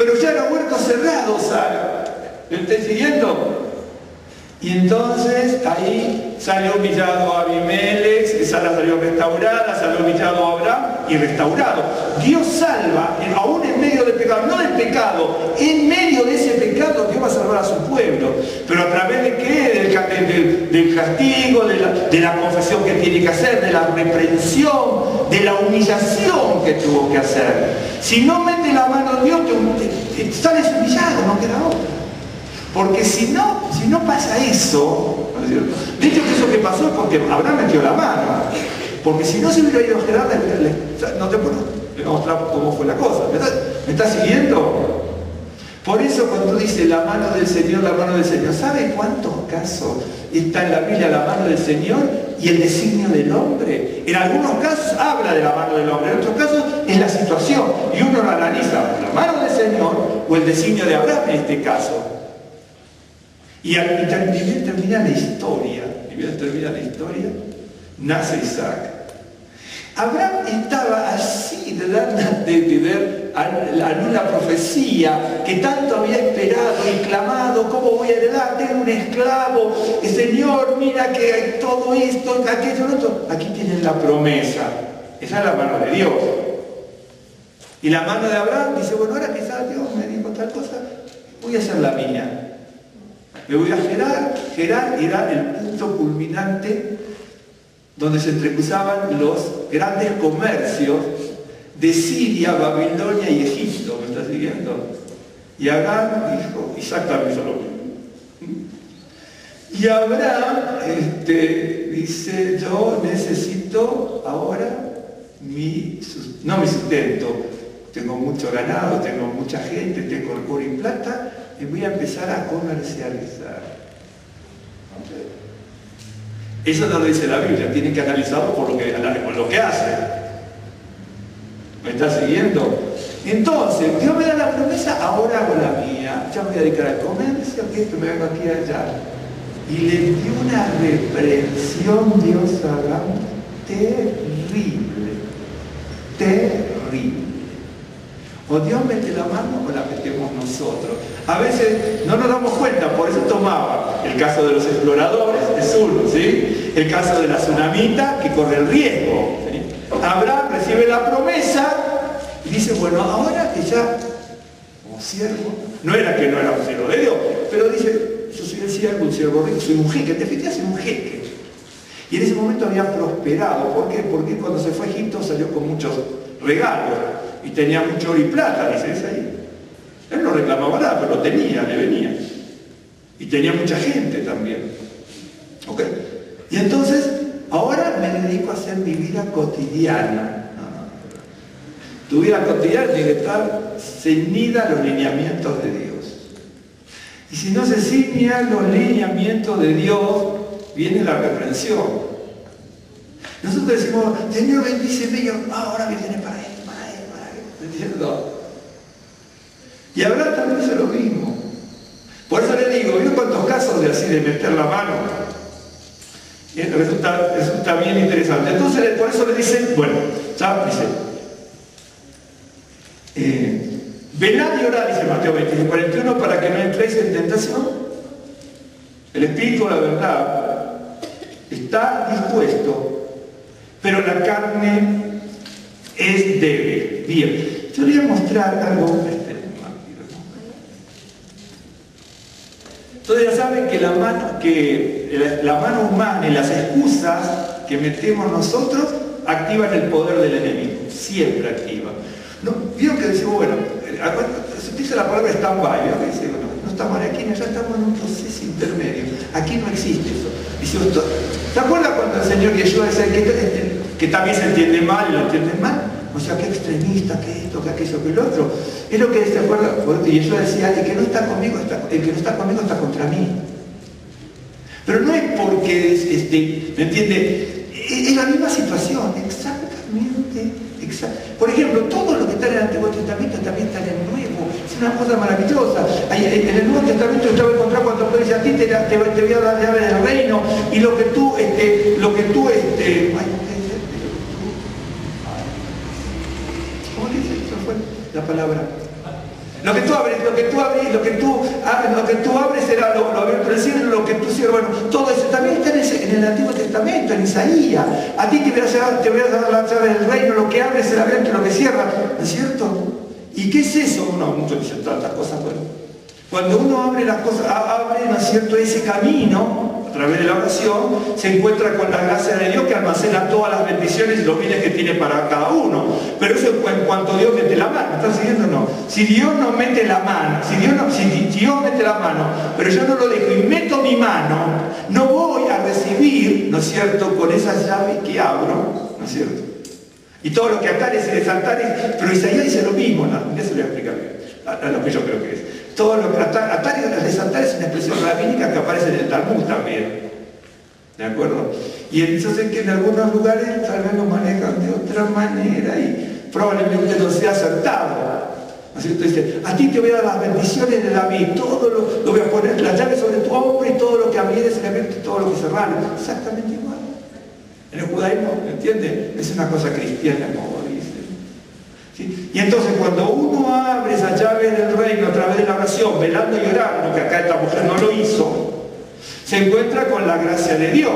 Pero ya era huerto cerrado, Sara. ¿Me estoy siguiendo? Y entonces ahí salió humillado Abimelech, Sara salió restaurada, salió humillado Abraham y restaurado. Dios salva, aún en medio del pecado, no del pecado, en medio de ese pecado Dios va a salvar a su pueblo. Pero a través de qué? Del castigo, de la confesión que tiene que hacer, de la reprensión, de la humillación que tuvo que hacer. Si no mete la mano de Dios, te sales humillado, no queda otra. Porque si no pasa eso, ¿no es cierto? De hecho, eso que pasó es porque Abraham metió la mano. Porque si no se hubiera ido a Gerar, no te puedo mostrar cómo fue la cosa. ¿Me estás siguiendo? Por eso cuando dice la mano del Señor, ¿sabe cuántos casos está en la Biblia la mano del Señor y el designio del hombre? En algunos casos habla de la mano del hombre, en otros casos es la situación. Y uno lo analiza, la mano del Señor o el designio de Abraham en este caso. Y al termina la historia, nace Isaac. Abraham estaba así delante de ver la profecía que tanto había esperado y clamado: ¿cómo voy a heredar? Tengo un esclavo, Señor, mira que hay todo esto, aquello, lo otro. Aquí tienen la promesa. Esa es la mano de Dios. Y la mano de Abraham dice: bueno, ahora quizás Dios me dijo tal cosa, voy a hacer la mía. Me voy a Gerar. Gerar era el punto culminante donde se entrecruzaban los grandes comercios de Siria, Babilonia y Egipto. ¿Me estás siguiendo? Y Abraham dijo, Isaac también hizo lo mismo. Y Abraham dice: yo necesito ahora no mi sustento. Tengo mucho ganado, tengo mucha gente, tengo oro y plata, y voy a empezar a comercializar. Eso no lo dice la Biblia, tiene que analizarlo por lo que hace. ¿Me está siguiendo? Entonces, Dios me da la promesa, ahora hago la mía. Ya me voy a dedicar al comercio, que esto me vengo aquí y allá. Y le dio una reprensión Dios a Abraham terrible. Terrible. O Dios mete la mano o la metemos nosotros. A veces no nos damos cuenta, por eso tomaba el caso de los exploradores, es uno, ¿sí? El caso de la tsunamita, que corre el riesgo, ¿sí? Abraham recibe la promesa y dice: bueno, ahora que ya, como siervo, no era que no era un siervo de Dios, pero dice: yo soy el siervo, un siervo rico, soy un jeque, te fijas, soy un jeque. Y en ese momento había prosperado. ¿Por qué? Porque cuando se fue a Egipto salió con muchos regalos. Y tenía mucho oro y plata, dice, es ahí. Él no reclamaba nada, pero lo tenía, le venía. Y tenía mucha gente también. ¿Ok? Y entonces, ahora me dedico a hacer mi vida cotidiana. Tu vida cotidiana tiene que estar ceñida a los lineamientos de Dios. Y si no se ciñan los lineamientos de Dios, viene la reprensión. Nosotros decimos: Señor, bendíceme, ahora me viene para él. ¿Entiendo? Y Abraham también hizo lo mismo. Por eso le digo, ¿vio cuántos casos de así de meter la mano? Resulta bien interesante. Entonces, por eso le dice, bueno, ya dice, velad y orad, dice Mateo 20:41, para que no entréis en tentación. El espíritu, la verdad, está dispuesto, pero la carne es débil. Bien, yo le voy a mostrar algo. Entonces ya saben que la mano humana y las excusas que metemos nosotros activan el poder del enemigo. Siempre activan. ¿No? Vieron que decimos, bueno, se utiliza la palabra stand-by, ¿no? Que dice, bueno, no estamos aquí, ya estamos en un proceso intermedio. Aquí no existe eso. Dice, ¿te acuerdas cuando el Señor Yeshua decía que también se entiende mal y lo entienden mal? O sea, qué extremista, que esto, que aquello, que el otro. Es lo que se acuerda. Y Yeshua decía: el que no está conmigo está contra mí. Pero no es porque, ¿me entiende? Es la misma situación, exactamente. Por ejemplo, todo lo que está en el Antiguo Testamento también está en el Nuevo. Es una cosa maravillosa. En el Nuevo Testamento usted va a encontrar cuando Pedro dice: a ti te voy a dar la llave del reino, y lo que tú ¿cómo dice? Eso fue la palabra. Lo que tú lo que tú abres será lo abierto del cielo, lo que tú cierras, bueno, todo eso también está en el Antiguo Testamento, en Isaías. A ti te voy a dar la llave del reino, lo que abres será abierto y lo que cierra, ¿no es cierto? ¿Y qué es eso? Muchos dicen tantas cosas, bueno. Cuando uno abre las cosas, ¿no es cierto?, ese camino, a través de la oración, se encuentra con la gracia de Dios que almacena todas las bendiciones y los bienes que tiene para cada uno. Pero eso en cuanto Dios mete la mano, ¿están siguiendo o no? Si Dios no mete la mano, si Dios mete la mano, pero yo no lo dejo y meto mi mano, no voy a recibir, ¿no es cierto?, con esas llaves que abro, ¿no es cierto? Y todo lo que atares y desaltares, pero Isaías dice lo mismo, ¿no? Eso lo voy a explicar bien, a lo que yo creo que es. Todo lo que atar y desatar es una expresión rabínica que aparece en el Talmud también. ¿De acuerdo? Y entonces que en algunos lugares tal vez lo manejan de otra manera y probablemente no sea acertado. ¿No es cierto? Dice, a ti te voy a dar las bendiciones de David, todo lo voy a poner, la llave sobre tu hombro y todo lo que abrieres será abierto y todo lo que cerrares. Exactamente igual. En el judaísmo, ¿entiendes? Es una cosa cristiana, como dice. ¿Sí? Y entonces cuando uno abre esa llave del reino a través de la oración, velando y orando, que acá esta mujer no lo hizo, se encuentra con la gracia de Dios.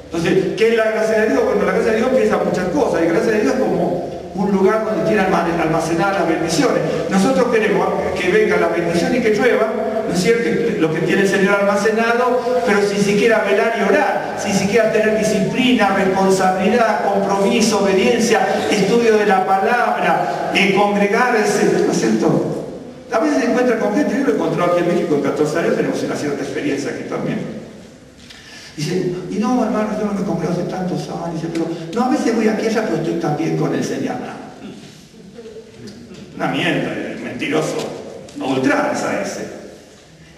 Entonces, ¿qué es la gracia de Dios? Bueno, la gracia de Dios piensa muchas cosas. La gracia de Dios es como un lugar donde quiere almacenar las bendiciones. Nosotros queremos que venga la bendición y que llueva, ¿no es cierto? Lo que tiene el Señor almacenado, pero sin siquiera velar y orar, sin siquiera tener disciplina, responsabilidad, compromiso, obediencia, estudio de la palabra, congregarse, ¿no es cierto? A veces se encuentra con gente, yo lo he encontrado aquí en México en 14 años, tenemos una cierta experiencia aquí también. Dice, y no, hermano, yo no me congrego hace tantos años, dice, pero no, a veces voy aquí allá, pero estoy también con el Señor. Una mierda, mentiroso, a ultranza ese.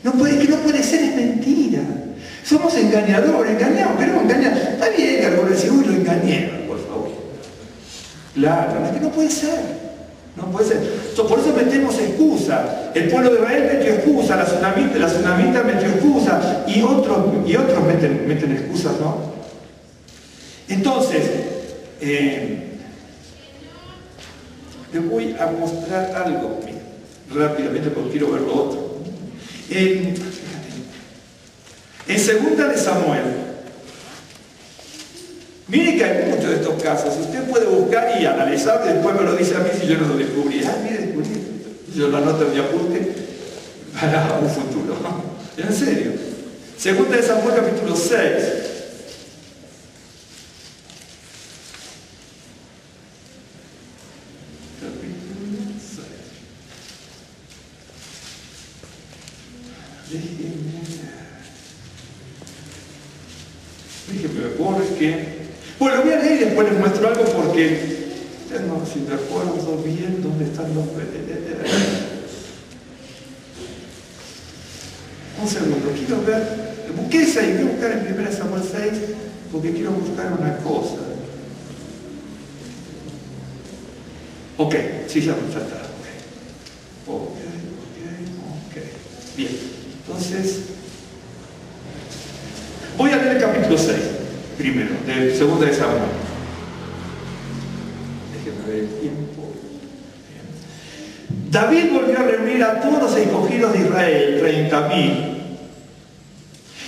No puede ser, es mentira. Somos engañadores, engañamos, queremos engañar. Está bien que algunos dicen, uy, lo engañaron, por favor. Claro, es que no puede ser. No puede ser. Por eso metemos excusa. El pueblo de Israel metió excusa, la tsunamita metió excusa, y otros meten excusas, ¿no? Entonces, les voy a mostrar algo, mira, rápidamente porque quiero ver lo otro. En 2 de Samuel, mire que hay muchos de estos casos. Usted puede buscar y analizar, y después me lo dice a mí si yo no lo descubrí. Mire, descubrí. Yo lo anoto en mi apunte para un futuro. En serio. 2 de Samuel, capítulo 6. Déjenme porque... Bueno, lo voy a leer y después les muestro algo porque... No, si recuerdo bien dónde están los... Un segundo, quiero ver... Busqué esa y voy a buscar en 1 Samuel 6 porque quiero buscar una cosa. Ok, sí, ya está. Ok. Bien, entonces... Voy a leer el capítulo 6, primero, de 2 de Samuel. Déjenme ver el tiempo. Bien. David volvió a reunir a todos los escogidos de Israel, 30.000.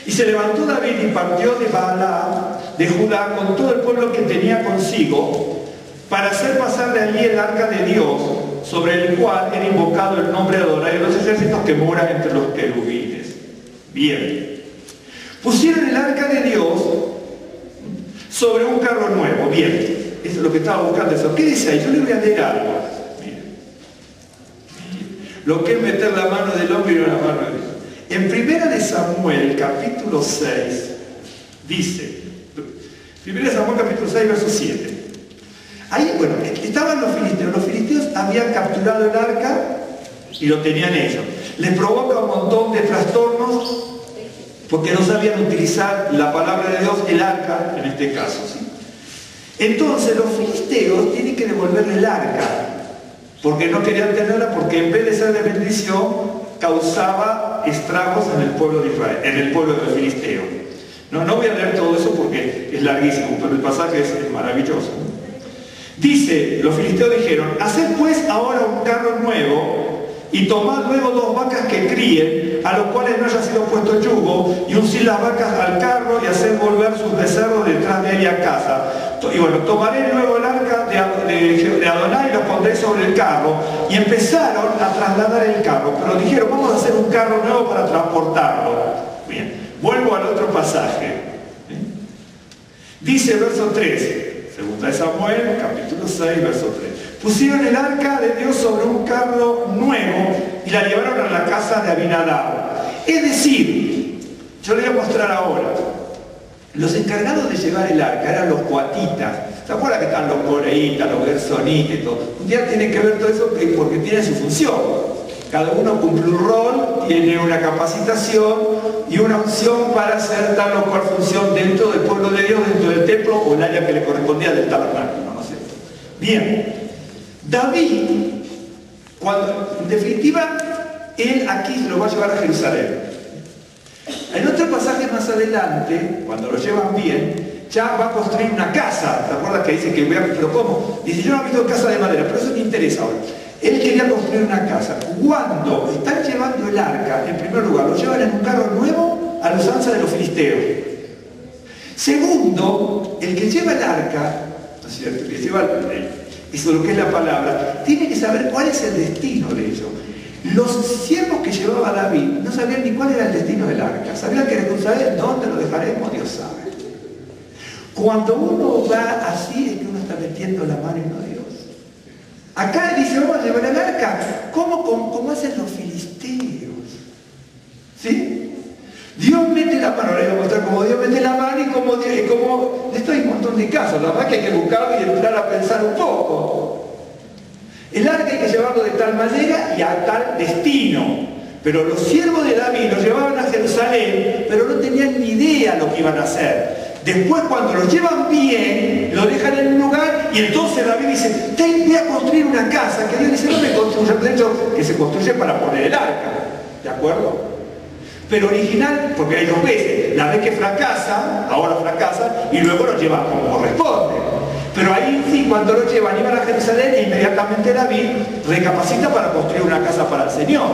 Y se levantó David y partió de Baalá, de Judá, con todo el pueblo que tenía consigo, para hacer pasar de allí el arca de Dios, sobre el cual era invocado el nombre de Adonai de los ejércitos que mora entre los querubines. Bien. Pusieron el arca de Dios sobre un carro nuevo. Bien, eso es lo que estaba buscando. Eso. ¿Qué dice ahí? Yo le voy a leer algo. Miren. Lo que es meter la mano del hombre y la mano de Dios. En 1 de Samuel, capítulo 6, dice, 1 de Samuel, capítulo 6, verso 7. Ahí, bueno, estaban los filisteos. Los filisteos habían capturado el arca y lo tenían ellos. Les provoca un montón de trastornos porque no sabían utilizar la palabra de Dios, el arca, en este caso, ¿sí? Entonces los filisteos tienen que devolverle el arca, porque no querían tenerla, porque en vez de ser de bendición, causaba estragos en el pueblo de Israel, en el pueblo de los filisteos. No voy a leer todo eso porque es larguísimo, pero el pasaje es maravilloso. Dice, los filisteos dijeron, haced pues ahora un carro nuevo y tomad luego 2 vacas que críen, a los cuales no haya sido puesto yugo, y uncid las vacas al carro y haced volver sus becerros detrás de ella a casa. Y bueno, tomaré luego el arca de Adonai y los pondré sobre el carro. Y empezaron a trasladar el carro, pero dijeron, vamos a hacer un carro nuevo para transportarlo. Bien, vuelvo al otro pasaje. Dice verso 13, segunda de Samuel, capítulo 6, verso 3. Pusieron el arca de Dios sobre un carro nuevo y la llevaron a la casa de Abinadab. Es decir, yo le voy a mostrar ahora, los encargados de llevar el arca eran los coatitas. ¿Se acuerdan que están los coreitas, los gersonitas y todo? Un día tienen que ver todo eso porque tiene su función. Cada uno cumple un rol, tiene una capacitación y una unción para hacer tal o cual función dentro del pueblo de Dios, dentro del templo o el área que le correspondía del tabernáculo, no sé. Bien, David, cuando en definitiva, él aquí lo va a llevar a Jerusalén. En otro pasaje más adelante, cuando lo llevan bien, ya va a construir una casa. ¿Te acuerdas que dice que pero cómo? Dice, yo no he visto casa de madera, pero eso te interesa ahora. Él quería construir una casa. Cuando están llevando el arca, en primer lugar, lo llevan en un carro nuevo a la usanza de los filisteos. Segundo, el que lleva el arca, ¿no es cierto? El que lleva eso es lo que es la palabra, tiene que saber cuál es el destino de ello. Los siervos que llevaba David no sabían ni cuál era el destino del arca. Sabían que Jerusalén, ¿dónde lo dejaremos? Dios sabe. Cuando uno va así es que uno está metiendo la mano en Dios. Acá dice, vamos a llevar el arca. ¿Cómo hacen los filisteos? ¿Sí? Dios mete la mano, le voy a mostrar cómo Dios mete la mano y cómo de esto hay un montón de casos. La verdad que hay que buscarlo y entrar a pensar un poco. El arca hay que llevarlo de tal manera y a tal destino. Pero los siervos de David lo llevaban a Jerusalén, pero no tenían ni idea lo que iban a hacer. Después, cuando lo llevan bien, lo dejan en un lugar y entonces David dice, voy a construir una casa. Que Dios dice, no me construyan, de hecho, que se construye para poner el arca. ¿De acuerdo? Pero original, porque hay 2 veces. La vez que fracasa, ahora fracasa, y luego lo lleva como corresponde. Pero ahí sí, cuando lo llevan, iban a Jerusalén e inmediatamente David recapacita para construir una casa para el Señor.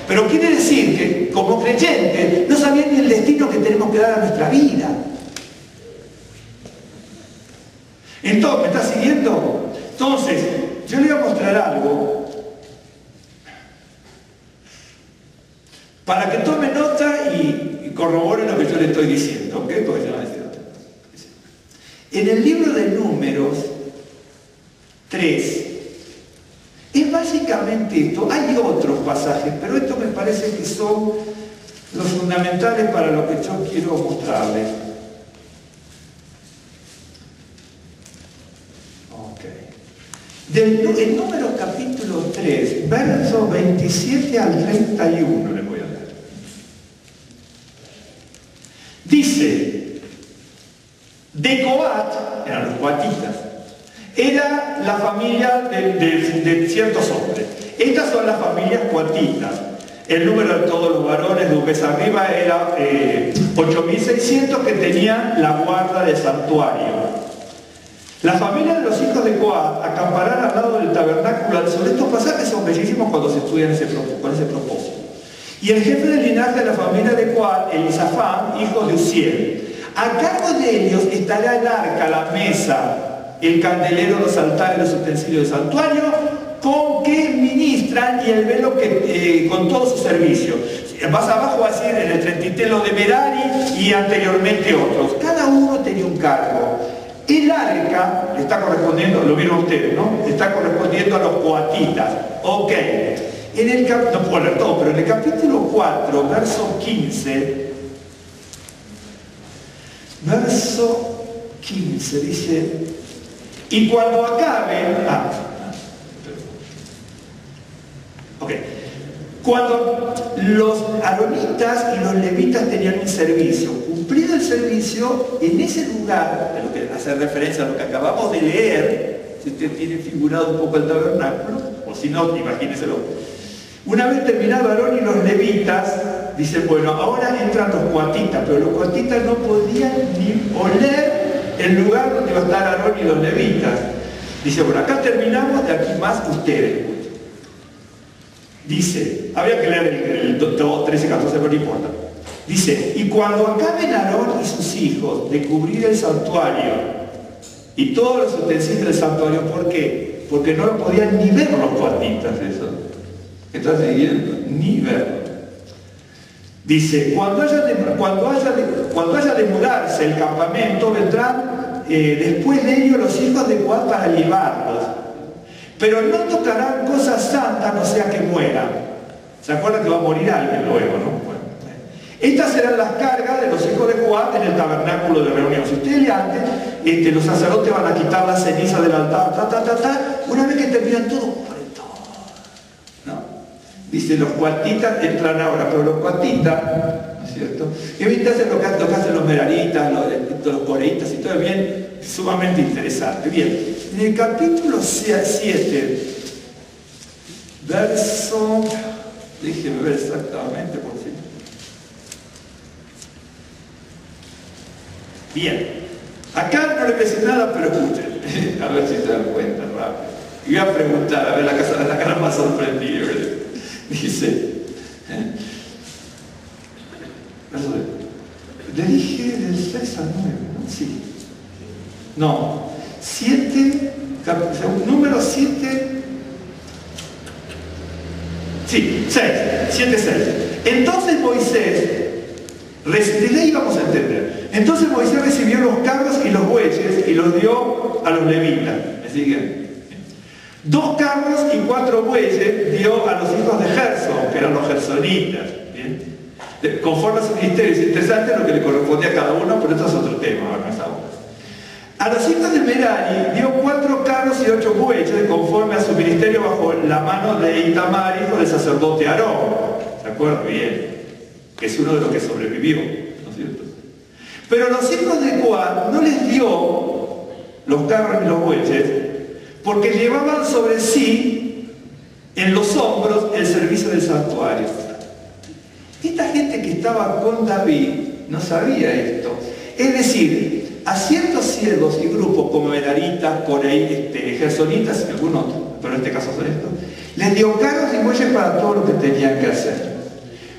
Pero quiere decir que, como creyentes, no sabían ni el destino que tenemos que dar a nuestra vida. Entonces, ¿me está siguiendo? Entonces, yo le voy a mostrar algo para que tome nota y corrobore lo que yo le estoy diciendo, ¿ok? Porque se va a decir otra cosa. En el libro de Números 3, es básicamente esto. Hay otros pasajes, pero estos me parece que son los fundamentales para lo que yo quiero mostrarles. En Números capítulo 3, versos 27 al 31 les voy a leer. Dice, de Coat, eran los coatitas, era la familia de ciertos hombres. Estas son las familias coatitas. El número de todos los varones de un mes arriba era 8.600 que tenían la guarda del santuario. La familia de los hijos de Coat acamparán al lado del tabernáculo. Sobre estos pasajes son bellísimos cuando se estudian con ese propósito. Y el jefe del linaje de la familia de Coat, Elisafán, hijo de Uziel. A cargo de ellos estará el arca, la mesa, el candelero, los altares, los utensilios del santuario, con que ministran y el velo con todo su servicio. Más abajo va a decir en el trentitelo de Merari y anteriormente otros. Cada uno tenía un cargo. El arca le está correspondiendo, lo vieron ustedes, ¿no? Le está correspondiendo a los coatitas. Ok. No puedo leer todo, pero en el capítulo 4, verso 15, dice, y cuando acaben, cuando los aronitas y los levitas tenían un servicio, cumplido el servicio, en ese lugar, de lo que hace referencia a lo que acabamos de leer, si usted tiene figurado un poco el tabernáculo, o si no, imagínenselo. Una vez terminado Aarón y los levitas, dice, bueno, ahora entran los coatitas, pero los coatitas no podían ni oler el lugar donde va a estar Aarón y los levitas. Dice, bueno, acá terminamos, de aquí más ustedes. Dice, habría que leer el 13, 14, pero no importa. Dice, y cuando acaben Aarón y sus hijos de cubrir el santuario y todos los utensilios del santuario, ¿por qué? Porque no lo podían ni ver los coatitas eso. ¿Estás siguiendo? Ni ver. Dice, cuando haya de mudarse el campamento, vendrán después de ello los hijos de Coat para llevarlos. Pero no tocarán cosas santas, no sea que mueran. ¿Se acuerdan que va a morir alguien luego, no? Bueno, estas serán las cargas de los hijos de Coat en el tabernáculo de reunión. Si ustedes le antes, los sacerdotes van a quitar la ceniza del altar, una vez que terminan todo, ¿no? Dice, los coatitas entran ahora, pero los coatitas, ¿no es cierto? Y ahorita hacen lo que hacen los meraritas, los coreitas y todo, es bien, sumamente interesante. Bien, en el capítulo 7, verso, déjeme ver exactamente por si. Bien, acá no le pensé nada, pero escuchen, a ver si se dan cuenta rápido. Y voy a preguntar, a ver la cara más sorprendida, ¿verdad? Dice, le dije del 6 al 9, ¿no? Sí. No, 7, número 7, sí, 6, 7, 6. Entonces Moisés, de ley vamos a entender, entonces Moisés recibió los carros y los bueyes y los dio a los levitas. ¿Me siguen? 2 carros y 4 bueyes dio a los hijos de Gerson, que eran los gersonitas. ¿Bien? Conforme a su ministerio, es interesante lo que le corresponde a cada uno, pero esto es otro tema. A los hijos de Merari dio 4 carros y 8 bueyes, conforme a su ministerio bajo la mano de Itamar, hijo del sacerdote Aarón. ¿Se acuerdan? Bien. Que es uno de los que sobrevivió, ¿no es cierto? Pero a los hijos de Coat no les dio los carros y los bueyes, porque llevaban sobre sí, en los hombros, el servicio del santuario. Esta gente que estaba con David no sabía esto. Es decir, a ciertos siervos y grupos como meraritas, gersonitas y algunos, pero en este caso son estos, les dio carros y bueyes para todo lo que tenían que hacer.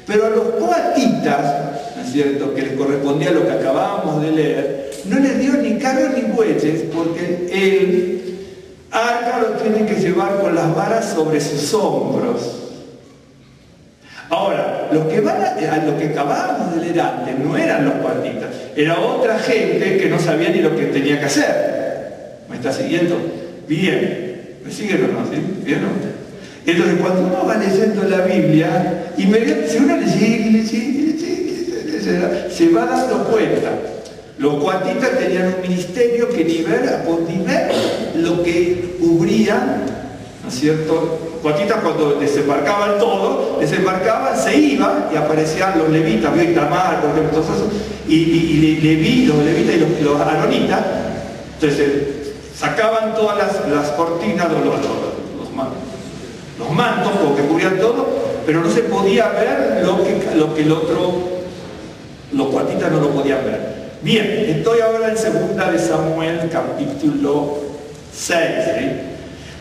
Pero a los coatitas, ¿no es cierto?, que les correspondía lo que acabábamos de leer, no les dio ni carros ni bueyes, porque el arca lo tienen que llevar con las varas sobre sus hombros. Ahora, lo que acabábamos de leer antes no eran los coatitas, era otra gente que no sabía ni lo que tenía que hacer. ¿Me está siguiendo? Bien. ¿Me siguen o no? ¿Sí? ¿Bien o no? Entonces, cuando uno va leyendo la Biblia, inmediatamente, si uno le sigue, se va dando cuenta. Los coatitas tenían un ministerio que ni ver lo que cubrían, ¿no es cierto? Coatitas cuando desembarcaban todo, se iban y aparecían los levitas, vio Itamar, por ejemplo, y los levitas y los aronitas, entonces sacaban todas las cortinas, los mantos, porque cubrían todo, pero no se podía ver lo que el otro, los coatitas no lo podían ver. Bien, estoy ahora en 2 de Samuel, capítulo 6.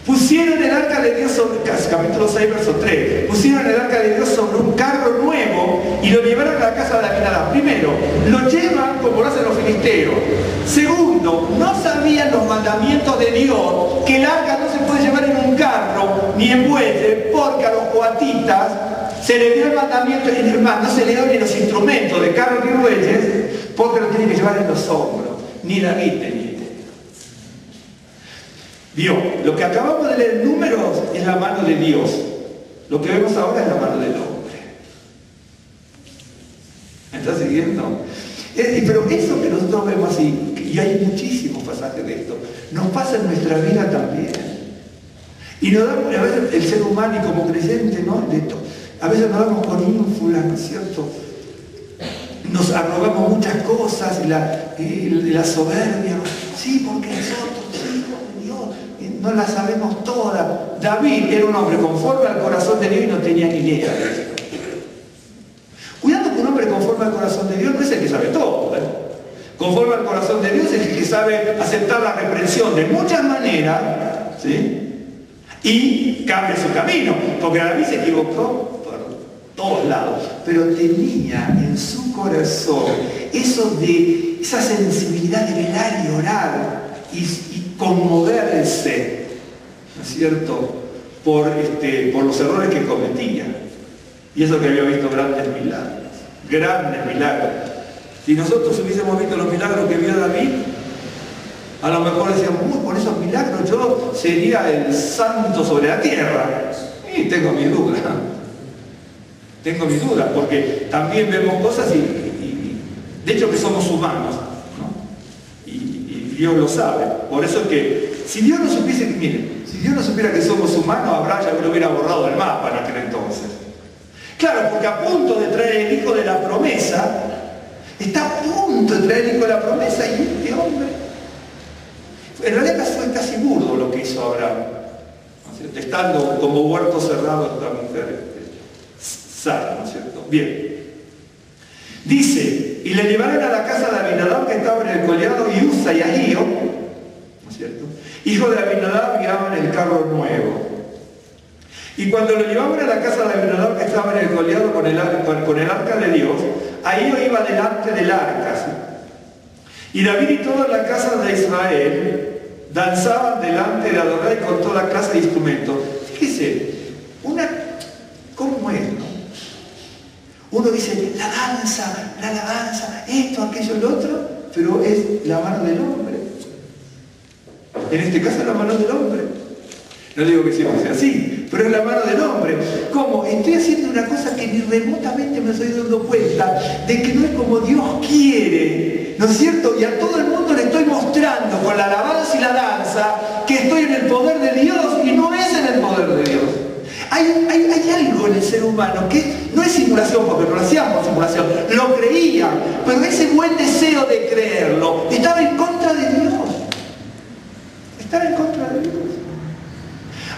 Pusieron el arca de Dios sobre, capítulo 6, verso 3, pusieron el arca de Dios sobre un carro nuevo y lo llevaron a la casa de Abinadab. Primero, lo llevan como lo hacen los filisteos. Segundo, no sabían los mandamientos de Dios, que el arca no se puede llevar en un carro ni en bueyes, porque a los coatitas se le dio el mandamiento, y además no se le dio ni los instrumentos de carro ni bueyes, porque lo tienen que llevar en los hombros. Ni David tenía. Dios, lo que acabamos de leer en Números es la mano de Dios. Lo que vemos ahora es la mano del hombre. ¿Me estás siguiendo? Pero eso que nosotros vemos así, y hay muchísimos pasajes de esto, nos pasa en nuestra vida también. Y nos damos, a veces el ser humano y como creyente, ¿no? A veces nos damos con ínfulas, ¿no es cierto? Nos arrogamos muchas cosas, y la soberbia, ¿no? Sí, porque nosotros, hijos de Dios, no la sabemos todas. David era un hombre conforme al corazón de Dios y no tenía ni idea de eso. Cuidado que un hombre conforme al corazón de Dios no es el que sabe todo, ¿eh? Conforme al corazón de Dios es el que sabe aceptar la reprensión de muchas maneras, ¿sí? y cambia su camino, porque David se equivocó por todos lados, pero tenía en su corazón esa sensibilidad de velar y orar y conmoverse, ¿no es cierto?, por los errores que cometía. Y eso que había visto grandes milagros. Si nosotros hubiésemos visto los milagros que vio David, a lo mejor decíamos, por esos milagros yo sería el santo sobre la tierra. Y tengo mis dudas, porque también vemos cosas y de hecho que somos humanos, ¿no? Y Dios lo sabe. Por eso es que, si Dios no supiera que somos humanos, Abraham ya lo hubiera borrado del mapa en aquel entonces. Claro, porque a punto de traer el hijo de la promesa, está a punto de traer el hijo de la promesa, y este hombre, en realidad fue casi burdo lo que hizo Abraham, ¿no? Estando como huerto cerrado esta mujer Sara, ¿no es cierto? Bien. Dice, y le llevaron a la casa de Abinadab que estaba en el collado, y Uza y Ahío, ¿no es cierto?, hijo de Abinadab, guiaban el carro nuevo. Y cuando lo llevaban a la casa de Abinadab que estaba en el collado con el arca de Dios, Ahío iba delante del arca, ¿sí? Y David y toda la casa de Israel danzaban delante de Adonai con toda clase de instrumentos. Fíjese, ¿cómo es, no? Uno dice, la danza, la alabanza, esto, aquello, lo otro, pero es la mano del hombre. En este caso es la mano del hombre. No digo que siempre sea así, pero es la mano del hombre. ¿Cómo? Estoy haciendo una cosa que ni remotamente me estoy dando cuenta de que no es como Dios quiere, ¿no es cierto? Y a todo el mundo le estoy mostrando con la alabanza y la danza que estoy en el poder de Dios, y no es en el poder de Dios. Hay algo en el ser humano que no es simulación, porque no lo hacían por simulación, lo creían, pero ese buen deseo de creerlo estaba en contra de Dios. Estaba en contra de Dios.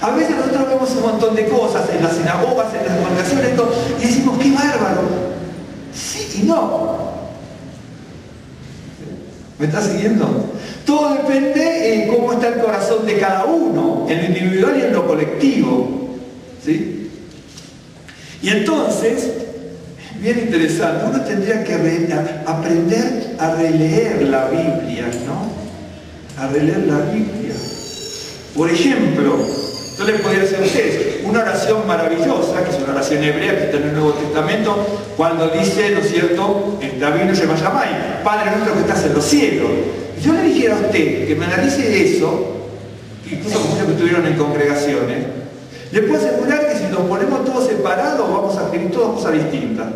A veces nosotros vemos un montón de cosas en las sinagogas, en las congregaciones, y decimos, ¡qué bárbaro! Sí y no. ¿Me está siguiendo? Todo depende en cómo está el corazón de cada uno, en lo individual y en lo colectivo. ¿Sí? Y entonces, bien interesante, uno tendría que aprender a releer la Biblia, ¿no? A releer la Biblia. Por ejemplo, yo les podría decir a ustedes una oración maravillosa, que es una oración hebrea que está en el Nuevo Testamento, cuando dice, ¿no es cierto?, en Davino Shema Shammai, Padre nuestro que estás en los cielos. Yo le dijera a usted que me analice eso, incluso con muchos que estuvieron en congregaciones, le puedo asegurar que si nos ponemos todos separados vamos a escribir todas cosas distintas.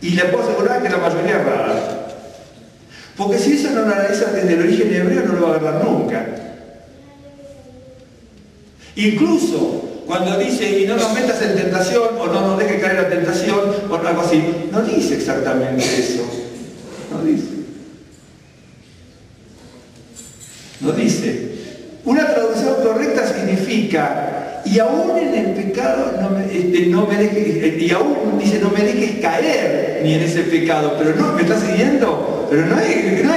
Y le puedo asegurar que la mayoría es rara. Porque si eso no lo analiza desde el origen hebreo, no lo va a agarrar nunca. Incluso cuando dice, y no nos metas en tentación, o no nos dejes caer en la tentación, o algo así, no dice exactamente eso. No dice. No dice. Una traducción correcta significa, y aún en el pecado no me dejes, y aún dice, no me dejes caer ni en ese pecado, pero no, ¿me está siguiendo? Pero no es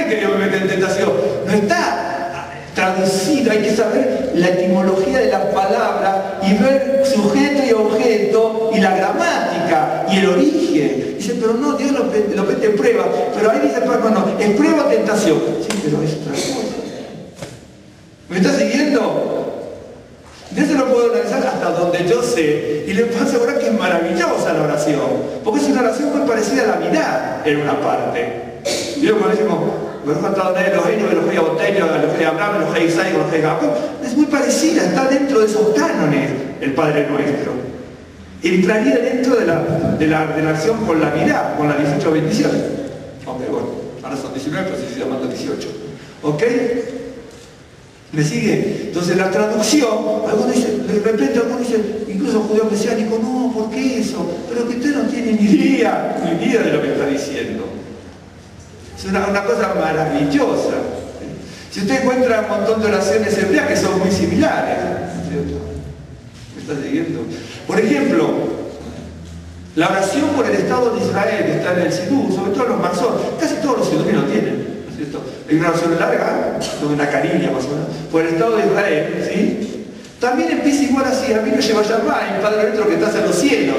que yo me meta en tentación, no está traducido, hay que saber la etimología de la palabra y ver sujeto y objeto y la gramática y el origen. Dice, pero no, Dios lo mete en prueba, pero ahí dice, no, es prueba o tentación. Sí, pero es otra cosa. ¿Me está siguiendo? De eso lo puedo analizar hasta donde yo sé, y les puedo asegurar que es maravillosa la oración, porque es una oración muy parecida a la mirada en una parte. Y luego cuando decimos, es muy parecida, está dentro de esos cánones el Padre Nuestro. Entraría dentro de la acción con la mirada, con las 18 bendiciones. Ok, bueno, ahora son 19, pero se sigue llamando 18. ¿Ok? ¿Me sigue? Entonces la traducción, algunos dicen, de repente algunos dicen, incluso judío mesiánico, no, ¿por qué eso? Pero que usted no tiene ni idea de lo que está diciendo. Es una cosa maravillosa. Si usted encuentra un montón de oraciones hebreas que son muy similares, ¿cierto? ¿Me está siguiendo? Por ejemplo, la oración por el Estado de Israel que está en el Sidú, sobre todo los Marzón, casi todos los sidúes lo tienen. Hay una oración larga, una cariña más o menos, por el Estado de Israel, ¿sí? también empieza igual así, a mí me lleva a llamar, Padre nuestro que estás en los cielos.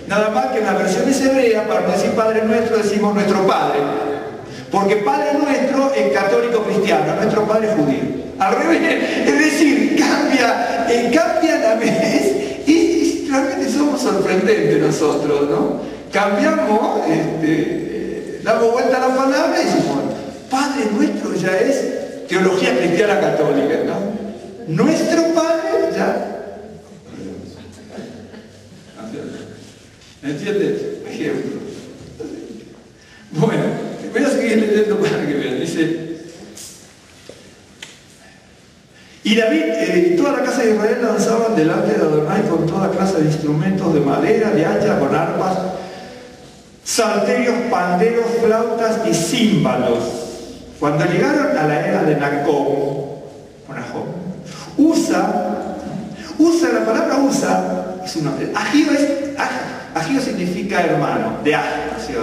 Nada más que en las versiones hebreas, para no decir Padre nuestro, decimos nuestro Padre. Porque Padre nuestro es católico cristiano, nuestro Padre es judío. Al revés, es decir, cambia la vez y realmente somos sorprendentes nosotros, ¿no? Cambiamos, damos vuelta a la palabra y decimos, Padre nuestro ya es teología cristiana católica, ¿no? Nuestro Padre ya. ¿Me entiendes? Ejemplo. Bueno, voy a seguir leyendo para que vean. Dice, y David y toda la casa de Israel danzaban delante de Adonai con toda clase de instrumentos de madera, de hacha, con arpas, salterios, panderos, flautas y címbalos. Cuando llegaron a la era de Nahum, la palabra Usa es un nombre. Agio significa hermano, de Agio,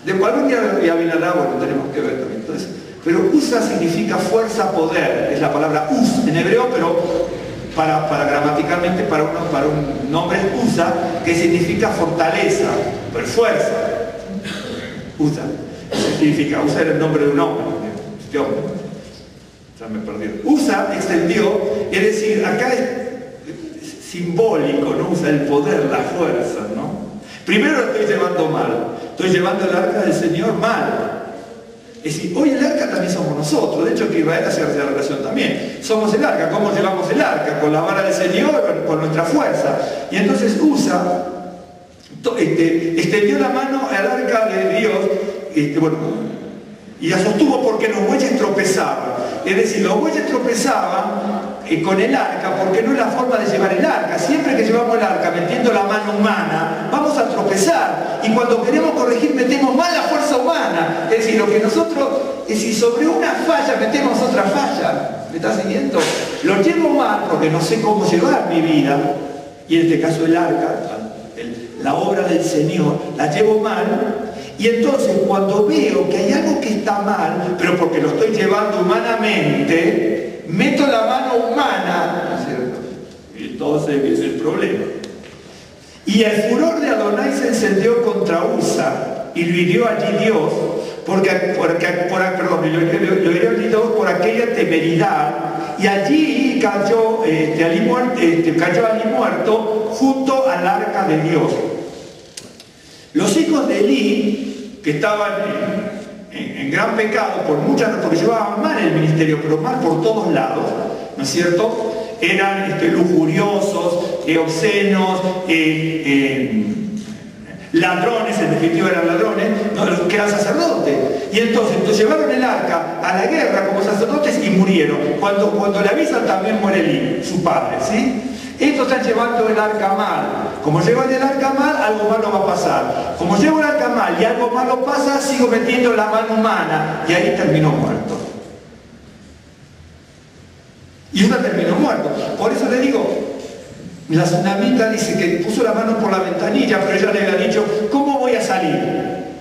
de algún día Abinadab, bueno, tenemos que ver también. Entonces, pero Usa significa fuerza, poder, es la palabra Us en hebreo, pero para gramaticalmente para un nombre es Usa, que significa fortaleza, pero fuerza. Usa, eso significa, Usa era el nombre de un hombre, este hombre. Ya me perdí. Usa extendió, es decir, acá es simbólico, ¿no? Usa el poder, la fuerza, ¿no? Primero lo estoy llevando mal, estoy llevando el arca del Señor mal. Es decir, hoy el arca también somos nosotros, de hecho que Israel hace la relación también. Somos el arca, ¿cómo llevamos el arca? Con la vara del Señor, con nuestra fuerza. Y entonces Usa extendió la mano al arca de Dios, y la sostuvo porque los bueyes tropezaban. Es decir, los bueyes tropezaban con el arca porque no es la forma de llevar el arca. Siempre que llevamos el arca metiendo la mano humana, vamos a tropezar. Y cuando queremos corregir, metemos mal la fuerza humana. Es decir, lo que nosotros, sobre una falla metemos otra falla. ¿Me estás siguiendo? Lo llevo mal porque no sé cómo llevar mi vida. Y en este caso el arca, la obra del Señor, la llevo mal. Y entonces cuando veo que hay algo que está mal, pero porque lo estoy llevando humanamente, meto la mano humana, ¿no es cierto? Y entonces viene el problema. Y el furor de Adonai se encendió contra Usa y lo hirió allí Dios, por aquella temeridad, y allí cayó allí muerto junto al arca de Dios. Los hijos de Elí, que estaban en gran pecado porque llevaban mal el ministerio, pero mal por todos lados, ¿no es cierto? Eran lujuriosos, obscenos, ladrones, en definitiva eran ladrones, no, los que eran sacerdotes. Y entonces llevaron el arca a la guerra como sacerdotes y murieron. Cuando le avisan también muere Elí, su padre, ¿sí? Estos están llevando el arca mal. Como llevan el arca mal, algo malo va a pasar. Como llevo el arca mal y algo malo pasa, sigo metiendo la mano humana. Y ahí terminó muerto. Y Usa terminó muerto. Por eso le digo, la tsunamita dice que puso la mano por la ventanilla, pero ella le había dicho, ¿cómo voy a salir?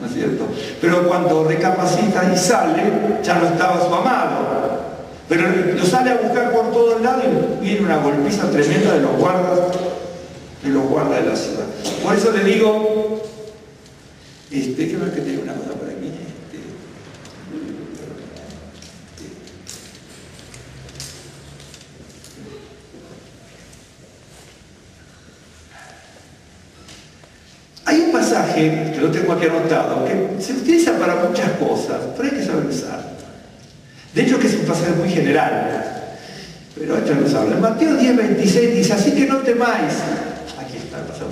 ¿No es cierto? Pero cuando recapacita y sale, ya no estaba su amado. Pero lo sale a buscar por todos lados y viene una golpiza tremenda de los guardas de la ciudad. Por eso le digo, déjame que te diga una cosa por aquí. Hay un pasaje, que lo tengo aquí anotado, que se utiliza para muchas cosas, pero hay que saber usar. De hecho que es un pasaje muy general, pero esto no se habla. En Mateo 10:26 dice, así que no temáis, aquí está el pasaje,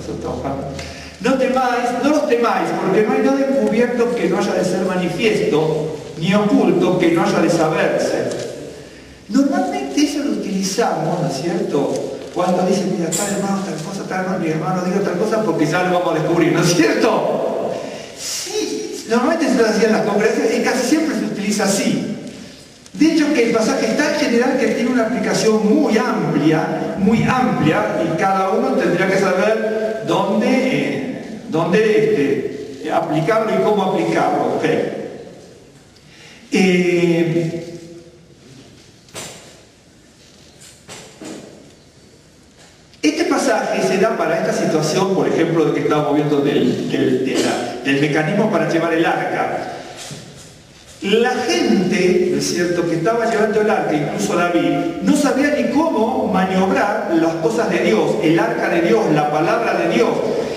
no los temáis, porque no hay nada encubierto que no haya de ser manifiesto, ni oculto que no haya de saberse. Normalmente eso lo utilizamos, ¿no es cierto? Cuando dicen, mira, tal hermano, tal cosa, tal hermano, mi hermano diga tal cosa, porque ya lo vamos a descubrir, ¿no es cierto? Sí, normalmente se lo hacía en las congregaciones y casi siempre se utiliza así. De hecho que el pasaje es tan general que tiene una aplicación muy amplia, y cada uno tendría que saber dónde aplicarlo y cómo aplicarlo. ¿Okay? pasaje se da para esta situación, por ejemplo, de que estábamos viendo del mecanismo para llevar el arca. La gente, ¿no es cierto?, que estaba llevando el arca, incluso David, no sabía ni cómo maniobrar las cosas de Dios, el arca de Dios, la palabra de Dios.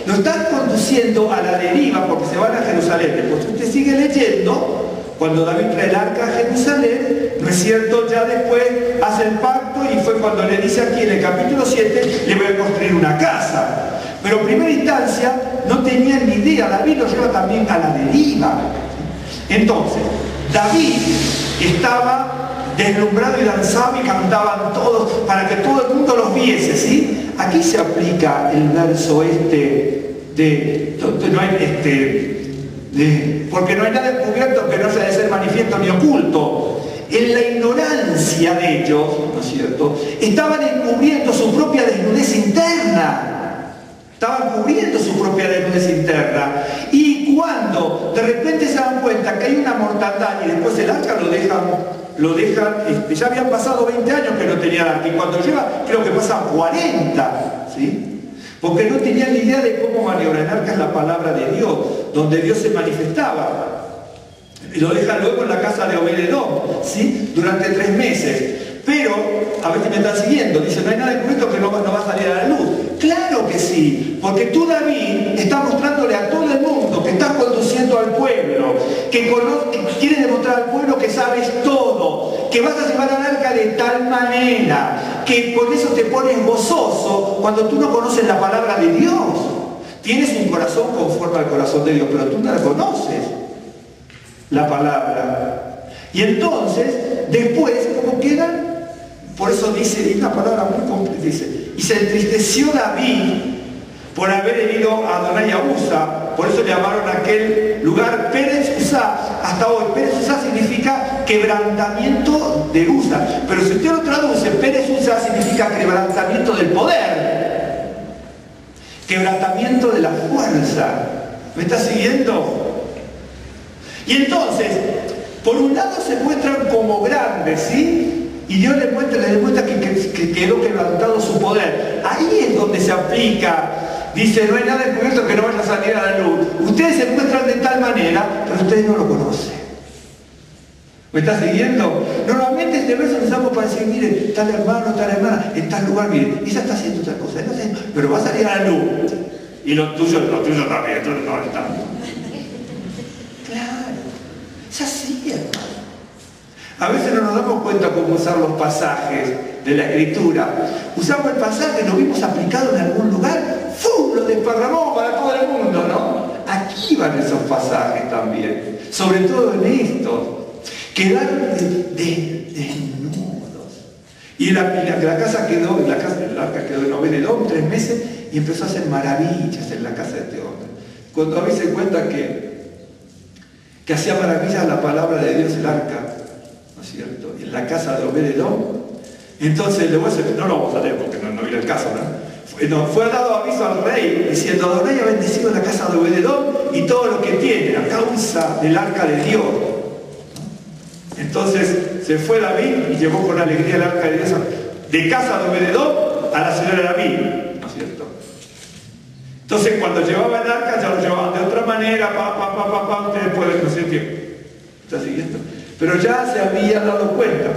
Lo están conduciendo a la deriva porque se van a Jerusalén. Después usted sigue leyendo, cuando David trae el arca a Jerusalén, ¿no es cierto?, ya después hace el pacto y fue cuando le dice aquí en el capítulo 7, le voy a construir una casa. Pero en primera instancia no tenían ni idea, David lo lleva también a la deriva. Entonces, David estaba deslumbrado y danzaba y cantaban todos para que todo el mundo los viese, ¿sí? Aquí se aplica el verso porque no hay nada encubierto que no sea de ser manifiesto ni oculto. En la ignorancia de ellos, ¿no es cierto?, estaban encubriendo su propia desnudez interna. Estaban cubriendo su propia desnudez interna. Y cuando de repente se dan cuenta que hay una mortandad y después el arca lo dejan, ya habían pasado 20 años que no tenía el arca, y cuando lleva, creo que pasan 40, ¿sí? Porque no tenían ni idea de cómo maniobrar. El arca es la palabra de Dios, donde Dios se manifestaba. Y lo dejan luego en la casa de Obed-Edom, ¿sí?, durante 3 meses. Pero, a ver si me están siguiendo, dice, no hay nada encubierto que no va a salir a la luz. Claro que sí, porque tú, David, estás mostrándole a todo el mundo que estás conduciendo al pueblo, que quieres demostrar al pueblo que sabes todo, que vas a llevar al arca de tal manera, que por eso te pones gozoso cuando tú no conoces la palabra de Dios. Tienes un corazón conforme al corazón de Dios, pero tú no la conoces, la palabra. Y entonces, después, ¿cómo quedan? Por eso dice, y una palabra muy completa, dice, y se entristeció David por haber herido a Adonai a Usa, por eso le llamaron a aquel lugar Pérez Usa. Hasta hoy, Pérez Usa significa quebrantamiento de Usa, pero si usted lo traduce, Pérez Usa significa quebrantamiento del poder, quebrantamiento de la fuerza. ¿Me está siguiendo? Y entonces, por un lado se muestran como grandes, ¿sí?, y Dios le demuestra que quedó quebrantado su poder. Ahí es donde se aplica. Dice, no hay nada encubierto que no vaya a salir a la luz. Ustedes se muestran de tal manera, pero ustedes no lo conocen. ¿Me está siguiendo? Normalmente este verso lo usamos para decir, mire, tal hermano, tal hermana, en tal lugar, mire, ella está haciendo otra cosa, pero va a salir a la luz. Y lo tuyo también, entonces no está. Claro, es así, hermano. A veces no nos damos cuenta cómo usar los pasajes de la Escritura. Usamos el pasaje, lo vimos aplicado en algún lugar, ¡fum!, lo desparramamos para todo el mundo, ¿no? Aquí van esos pasajes también, sobre todo en estos. Quedaron desnudos. Y el arca quedó en Obed-Edom 3 meses y empezó a hacer maravillas en la casa de este hombre. Cuando a veces se cuenta que hacía maravillas la palabra de Dios, el arca, ¿no es cierto?, en la casa de Obed-Edom. Entonces le voy a decir, no lo vamos a leer porque no viene el caso, ¿no? Fue dado aviso al rey diciendo, Adonai ha bendecido la casa de Obed-Edom y todo lo que tiene a causa del arca de Dios. Entonces se fue David y llevó con alegría el arca de Dios de casa de Obed-Edom a la ciudad de David, ¿no es cierto? Entonces cuando llevaba el arca ya lo llevaban de otra manera, ustedes pueden, no sé qué, ¿está siguiendo? Pero ya se había dado cuenta,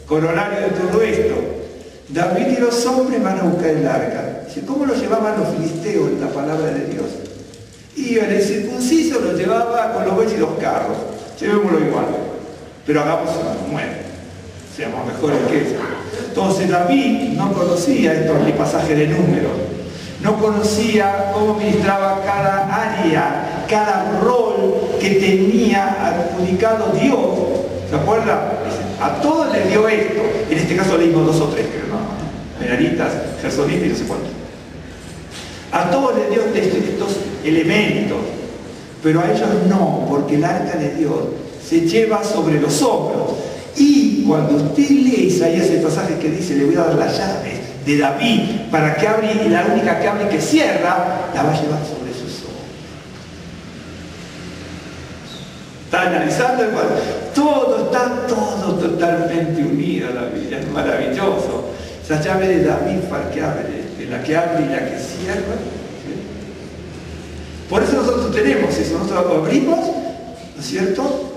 coronario de todo esto, David y los hombres van a buscar el arca. Dice, ¿cómo lo llevaban los filisteos en la palabra de Dios? Y en el circunciso lo llevaba con los bueyes y los carros, llevémoslo igual, pero hagamos una muerte, seamos mejores que eso. Entonces David no conocía estos pasajes de Números, no conocía cómo ministraba cada área, cada rol que tenía adjudicado Dios. ¿Se acuerda? A todos les dio esto. En este caso leímos 2 o 3, creo, ¿no? Menaritas, gersonitas y no sé cuántos. A todos les dio estos elementos, pero a ellos no, porque el arca de Dios se lleva sobre los hombros. Y cuando usted lee Isaías, el pasaje que dice, le voy a dar las llaves de David para que abre, y la única que abre y que cierra, la va a llevar sobre sus hombros. Está analizando igual. Está todo totalmente unido a la Biblia, es maravilloso. Esa llave de David para que abre la que abre y la que cierra. ¿Sí? Por eso nosotros tenemos eso, nosotros abrimos, ¿no es cierto?,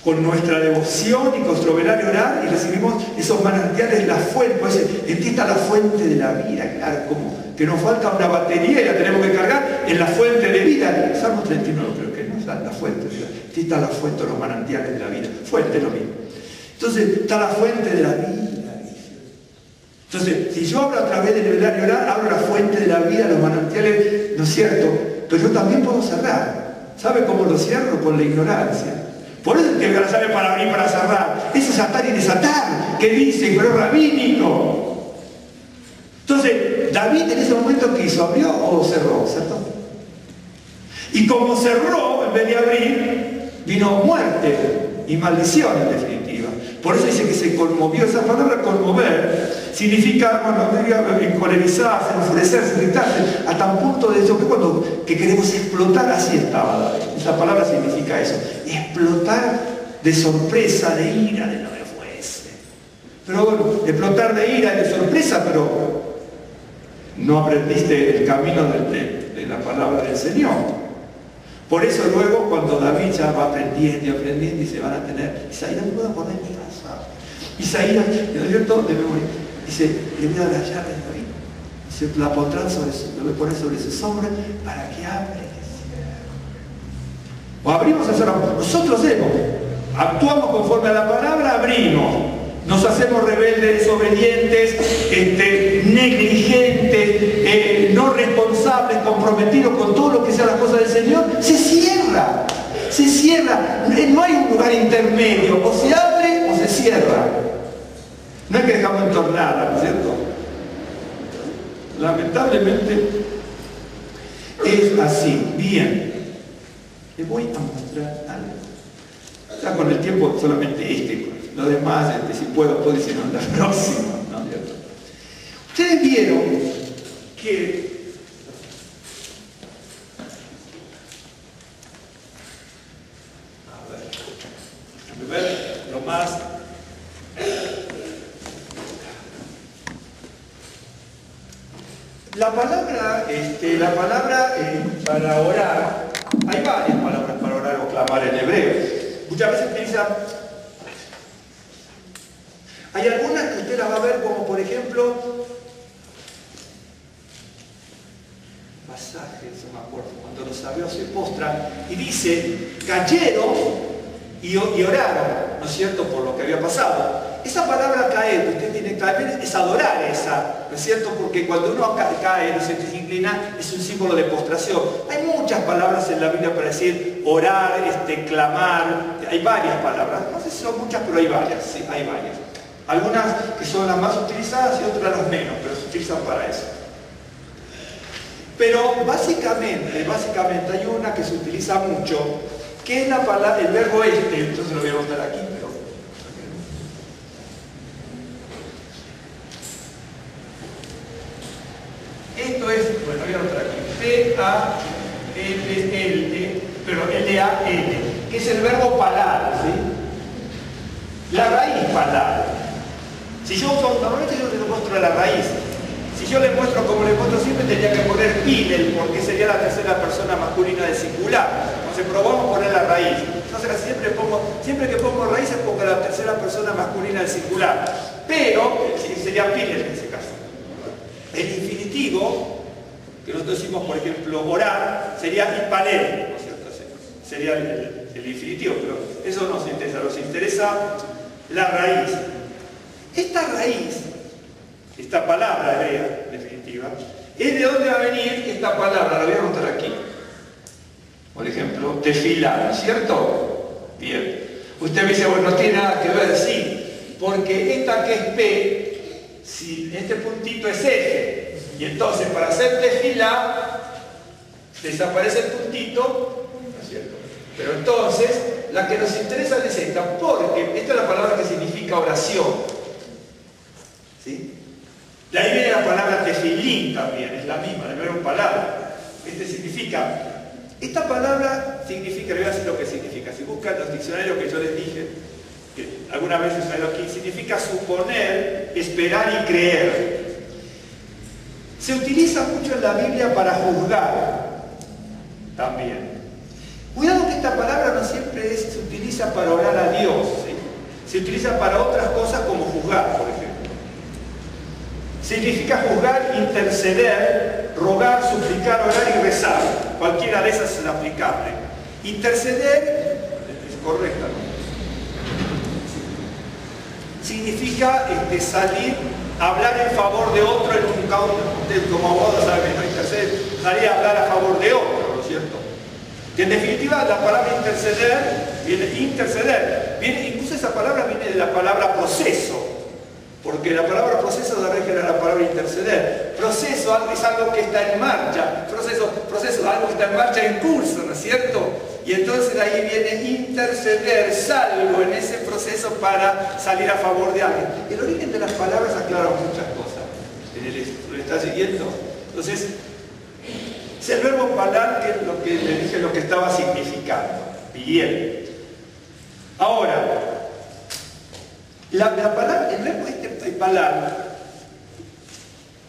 con nuestra devoción y con nuestro velar y orar, y recibimos esos manantiales, la fuente. Pues en ti está la fuente de la vida, claro, como que nos falta una batería y la tenemos que cargar en la fuente de vida. Salmo 39 creo que no es la fuente de la vida. En ti está la fuente, los manantiales de la vida. Fuente es lo mismo. Entonces está la fuente de la vida. Entonces, si yo abro a través del velar y orar, abro la fuente de la vida, los manantiales, ¿no es cierto? Pero yo también puedo cerrar. ¿Sabe cómo lo cierro? Con la ignorancia. Por eso tengo que la llave para abrir y para cerrar. Eso es atar y desatar, que dice, pero es rabínico. Entonces, David en ese momento, ¿qué hizo? ¿Abrió o cerró? ¿Cierto? Y como cerró, en vez de abrir, vino muerte y maldición en definitiva. Por eso dice que se conmovió. Esa palabra conmover significa, bueno, encolerizarse, enfurecerse, irritarse, hasta un punto de eso que queremos explotar. Así estaba David. Esa palabra significa eso, explotar de sorpresa, de ira, de lo que fuese. Pero bueno, explotar de ira, de sorpresa, pero no aprendiste el camino de la palabra del Señor. Por eso luego, cuando David ya va aprendiendo y aprendiendo, y se van a tener, Isaías, no puedo poner mi casa. Isaías, ¿no es cierto?, de memoria, dice, le voy a dar la llave de David. Dice, la pondrán lo voy a poner sobre su sombra para que hable. O abrimos o cerramos. Nosotros actuamos conforme a la palabra, abrimos. Nos hacemos rebeldes, desobedientes, negligentes, no responsables, comprometidos con todo lo que sea las cosas del Señor. Se cierra. Se cierra. No hay un lugar intermedio. O se abre o se cierra. No es que dejamos entornada, ¿no es cierto? Lamentablemente es así. Bien. Les voy a mostrar algo. Ya con el tiempo solamente lo demás, si puedo decir en la próxima, ¿no? Ustedes vieron que a ver lo más la palabra para orar, hay varias palabras para orar o clamar en hebreo. Muchas veces utiliza. Hay algunas que usted las va a ver como, por ejemplo, pasajes, no me acuerdo, cuando los sabios se postran y dice, cayeron y oraron, ¿no es cierto?, por lo que había pasado. Esa palabra caer, que usted tiene que caer, es adorar esa, ¿no es cierto?, porque cuando uno cae, no se inclina, es un símbolo de postración. Hay muchas palabras en la Biblia para decir orar, clamar, hay varias palabras, no sé si son muchas, pero hay varias, sí, hay varias. Algunas que son las más utilizadas y otras las menos, pero se utilizan para eso. Pero básicamente hay una que se utiliza mucho, que es la palabra, el verbo entonces lo voy a mostrar aquí, pero esto es, bueno, voy a mostrar aquí, P-A-L-L, pero L-A-L, que es el verbo palar, ¿sí? La raíz palar. Si yo normalmente yo le muestro la raíz. Si yo le muestro como le muestro siempre, tendría que poner pilel, porque sería la tercera persona masculina del singular. Entonces probamos poner la raíz. Entonces siempre que pongo raíces pongo la tercera persona masculina del singular. Pero sería pilel en ese caso. El infinitivo, que nosotros decimos, por ejemplo, orar, sería ipalel, ¿no es cierto? Sería el infinitivo, pero eso no nos interesa. Nos interesa la raíz. Esta raíz, esta palabra hebrea, definitiva, es de dónde va a venir esta palabra. La voy a mostrar aquí. Por ejemplo, tefilá, ¿cierto? Bien. Usted me dice, bueno, no tiene nada que ver, sí, porque esta que es P, si este puntito es F, y entonces para hacer tefilá, desaparece el puntito, ¿no es cierto? Pero entonces, la que nos interesa es esta, porque esta es la palabra que significa oración. ¿Sí? De ahí viene la palabra tefilín también, es la misma, de verbo palabra. Esta palabra significa, le voy a decir lo que significa. Si buscan los diccionarios que yo les dije, que alguna vez he salido aquí, significa suponer, esperar y creer. Se utiliza mucho en la Biblia para juzgar también. Cuidado que esta palabra no siempre se utiliza para orar a Dios, ¿sí? Se utiliza para otras cosas como juzgar, por ejemplo. Significa juzgar, interceder, rogar, suplicar, orar y rezar. Cualquiera de esas es aplicable. Interceder es correcta, ¿no? Significa salir a hablar en favor de otro en un caso, como abogado saben, no interceder, salir a hablar a favor de otro, ¿no es cierto? Que en definitiva la palabra interceder, incluso esa palabra viene de la palabra proceso, porque la palabra proceso da origen a la palabra interceder. Proceso es algo que está en marcha, proceso es algo que está en marcha, en curso, ¿no es cierto? Y entonces ahí viene interceder, salgo en ese proceso para salir a favor de alguien. El origen de las palabras aclara muchas cosas. ¿Lo está siguiendo? Entonces, es el verbo palar, que es lo que le dije, lo que estaba significando. Bien. Ahora, la palabra, el verbo palar,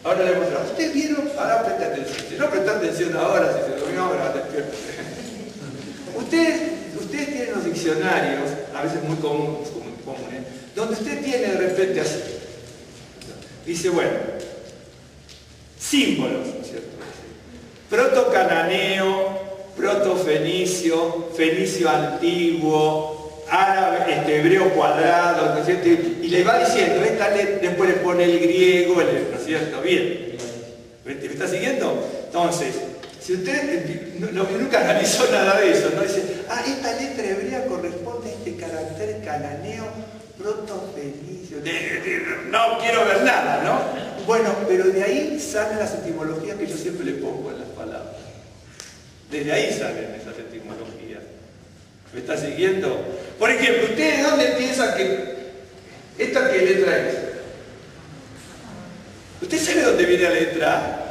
ahora le muestro. Ustedes vieron, ahora prestan atención. Si no prestan atención ahora, si se durmió ahora, despierten. Ustedes tienen los diccionarios, a veces muy comunes, donde usted tiene de repente así. Dice, bueno, símbolos, ¿no es cierto? Proto-cananeo, proto-fenicio, fenicio antiguo, árabe, hebreo cuadrado, ¿no es cierto? Y le va diciendo, esta letra, después le pone el griego, ¿no es cierto? Bien. ¿Me está siguiendo? Entonces, si usted nunca analizó nada de eso, ¿no? Dice, esta letra hebrea corresponde a este carácter cananeo, proto-fenicio. No quiero ver nada, ¿no? Bueno, pero de ahí salen las etimologías que yo siempre le pongo en las palabras. Desde ahí salen esas etimologías. ¿Me está siguiendo? Por ejemplo, ¿ustedes dónde piensan que... ¿Esta qué letra es? ¿Usted sabe dónde viene la letra A?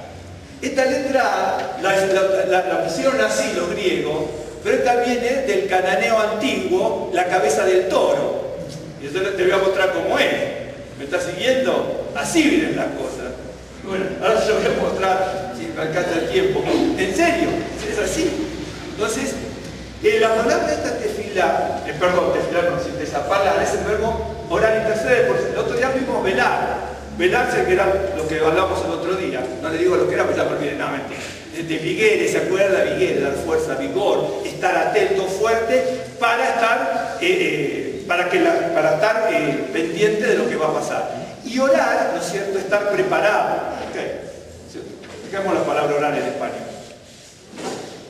Esta letra la pusieron así los griegos, pero esta viene del cananeo antiguo, la cabeza del toro. Y yo te voy a mostrar cómo es. ¿Me está siguiendo? Así vienen las cosas. Bueno, ahora yo voy a mostrar, si me alcanza el tiempo. ¿En serio? ¿Es así? Entonces, la palabra esta tefilá, tefilá no existe esa palabra, es el verbo orar, interceder. Por el otro día vimos velar. Velarse, que era lo que hablamos el otro día. No le digo lo que era, pues ya me olvidé, no, mentira. De Vigere, ¿se acuerda? Vigere, dar fuerza, vigor, estar atento, fuerte, para estar, pendiente de lo que va a pasar. Y orar, ¿no es cierto?, estar preparado. ¿Okay? Dejemos la palabra orar en español.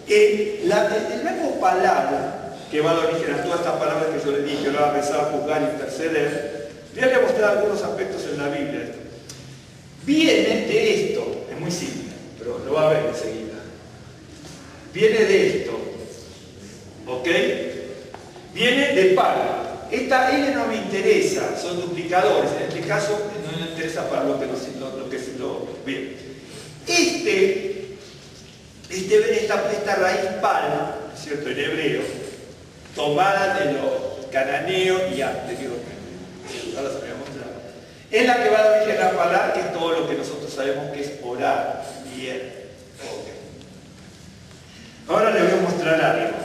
El verbo palar, que va a dar origen a todas estas palabras que yo le dije, orar, rezar, juzgar, interceder, le voy a mostrar algunos aspectos en la Biblia. Viene de esto, es muy simple, pero lo va a ver enseguida. Viene de esto, ¿ok? Viene de palo. Esta L no me interesa, son duplicadores. En este caso no me interesa para lo que lo bien. Esta raíz pal, ¿cierto? En hebreo, tomada de los cananeos y anteriores. Ahora se me va a mostrar. Es la que va a dar origen a la palabra, que es todo lo que nosotros sabemos que es orar. Bien. Okay. Ahora le voy a mostrar algo.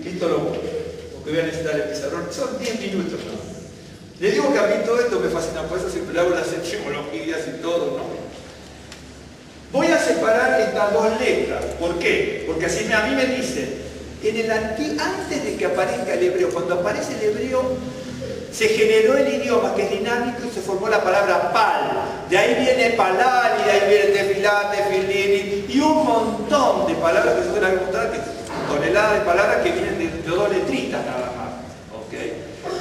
Esto porque voy a necesitar el pizarrón. Son 10 minutos, ¿no? Le digo que a mí todo esto me fascina, por eso siempre hago las etimologías y todo, ¿no? Voy a separar estas dos letras. ¿Por qué? Porque así a mí me dicen, antes de que aparezca el hebreo, cuando aparece el hebreo, se generó el idioma que es dinámico y se formó la palabra pal. De ahí viene palal, y de ahí viene tefilá, tefilín, y un montón de palabras que se pueden encontrar, toneladas de palabras que vienen de dos letritas nada más. ¿Okay?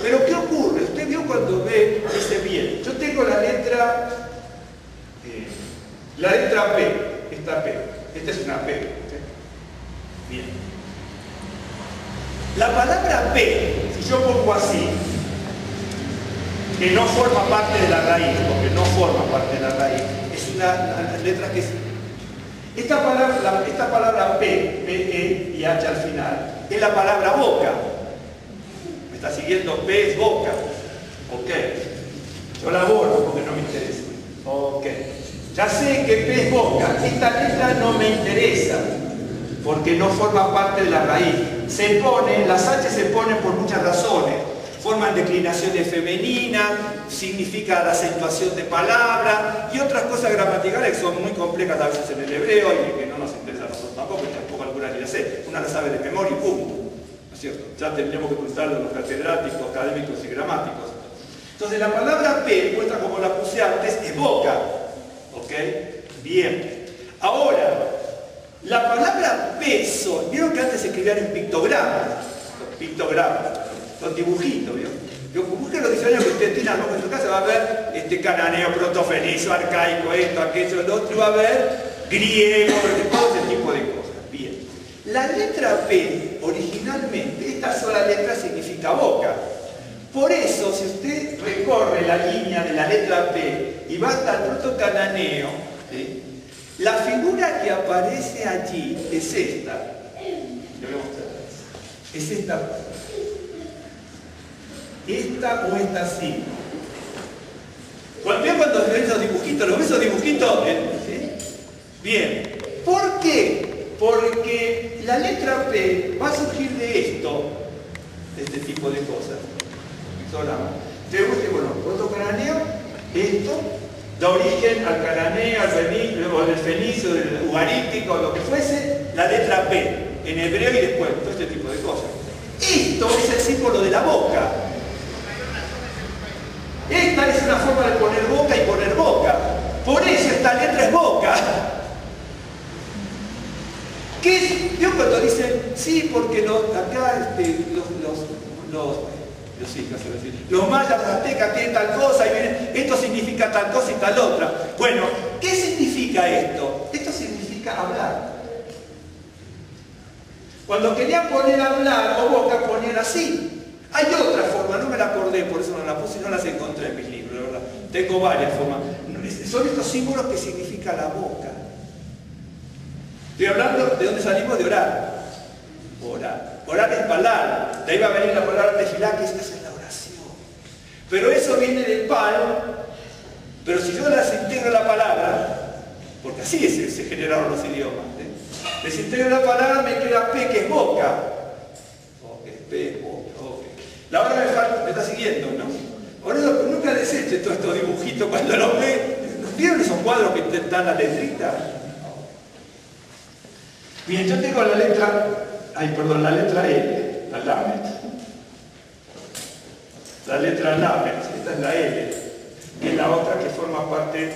Pero ¿qué ocurre? Usted vio cuando dice bien. Yo tengo la letra P, esta P. Esta es una P. ¿Okay? Bien. La palabra P, si yo pongo así, que no forma parte de la raíz, porque no forma parte de la raíz, es una letra que es... Esta palabra P, E y H al final, es la palabra boca. ¿Me está siguiendo? P es boca. Ok. Yo la borro porque no me interesa. Ok. Ya sé que P es boca. Esta letra no me interesa porque no forma parte de la raíz. Las H se ponen por muchas razones. Forman declinaciones femeninas, significa la acentuación de palabras y otras cosas gramaticales que son muy complejas a veces en el hebreo y que no nos interesa a nosotros tampoco, y tampoco algunas ni las sé. Una la sabe de memoria y punto. ¿No es cierto? Ya tendríamos que consultarlo a los catedráticos, académicos y gramáticos. Entonces la palabra P, puesta como la puse antes, es boca. ¿Ok? Bien. Ahora, la palabra peso, vieron que antes se escribían en pictogramas. Los dibujitos, ¿vio? Busquen los diccionarios que ustedes tienen en su casa, va a ver cananeo, protofenicio, arcaico, esto, aquello, lo otro, va a ver griego, todo ese tipo de cosas. Bien. La letra P, originalmente, esta sola letra significa boca. Por eso, si usted recorre la línea de la letra P y va hasta el protocananeo, ¿sí? La figura que aparece allí es esta. Le voy a mostrar. Es esta. Esta o esta así. Cuando ven esos dibujitos, ¿los ves esos dibujitos? ¿Sí? Bien. ¿Por qué? Porque la letra P va a surgir de esto, de este tipo de cosas. Bueno, protocananeo, esto da origen al cananeo, al fenicio, del ugarítico, lo que fuese, la letra P, en hebreo y después, todo este tipo de cosas. Esto es el símbolo de la boca. Esta es una forma de poner boca y poner boca. Por eso esta letra es boca. ¿Qué es? ¿Vio cuando dicen, sí, porque acá los mayas, los aztecas tienen tal cosa y vienen, esto significa tal cosa y tal otra? Bueno, ¿qué significa esto? Esto significa hablar. Cuando querían poner hablar o boca, ponían así. Hay otra forma, no me la acordé, por eso no la puse y no las encontré en mis libros, de verdad. Tengo varias formas. Son estos símbolos que significa la boca. Estoy hablando de dónde salimos, de orar. Orar. Orar es palabra. De ahí va a venir la palabra tefilá, que es la oración. Pero eso viene del pal. Pero si yo las integro la palabra, porque así se generaron los idiomas, desintegro la palabra, me queda P, que es boca. P, boca. La hora me está siguiendo, ¿no? Por eso nunca deseche todos estos dibujitos cuando los ve. ¿Vieron esos cuadros que intentan la letrita? Bien, yo tengo la letra L, la Lamet. La letra Lamet, esta es la L, que es la otra que forma parte.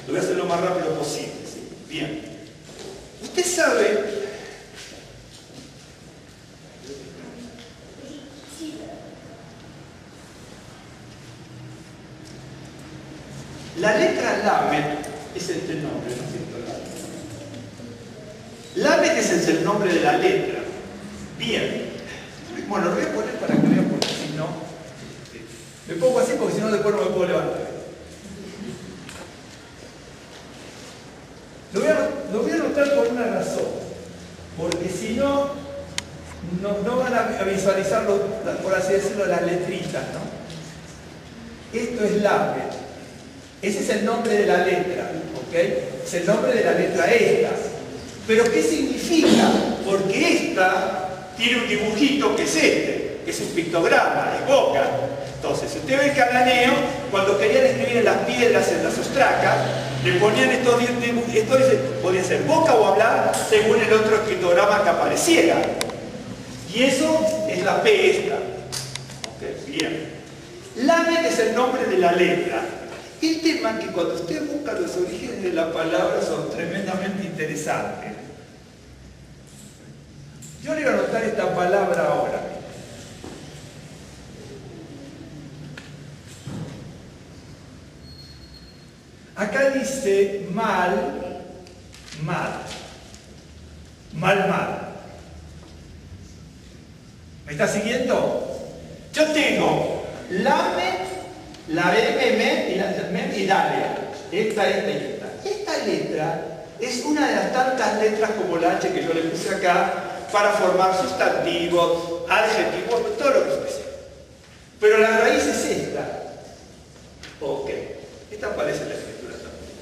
Lo voy a hacer lo más rápido posible, ¿sí? Bien. Usted sabe. La letra Lamet es el nombre, ¿no es cierto? Lamet es el nombre de la letra. Bien. Bueno, lo voy a poner para que vean, porque si no... Me pongo así porque si no después no me puedo levantar. Lo voy a anotar por una razón. Porque si no, no van a visualizar, por así decirlo, las letritas, ¿no? Esto es Lamet. Ese es el nombre de la letra, ¿ok? Es el nombre de la letra esta. ¿Pero qué significa? Porque esta tiene un dibujito que es que es un pictograma, es boca. Entonces, si usted ve el cananeo, cuando querían escribir en las piedras, en las ostracas, le ponían estos dibujitos, podía ser boca o hablar según el otro pictograma que apareciera. Y eso es la P esta. ¿Ok? Bien. Lamet es el nombre de la letra. El tema es que cuando usted busca los orígenes de la palabra son tremendamente interesantes. Yo le voy a anotar esta palabra ahora. Acá dice mal. ¿Me está siguiendo? Yo tengo Lamet, la M, y Dalia. Esta. Esta letra es una de las tantas letras como la H que yo le puse acá para formar sustantivos, adjetivos, todo lo que fuese. Pero la raíz es esta. Ok. Esta aparece en la escritura también.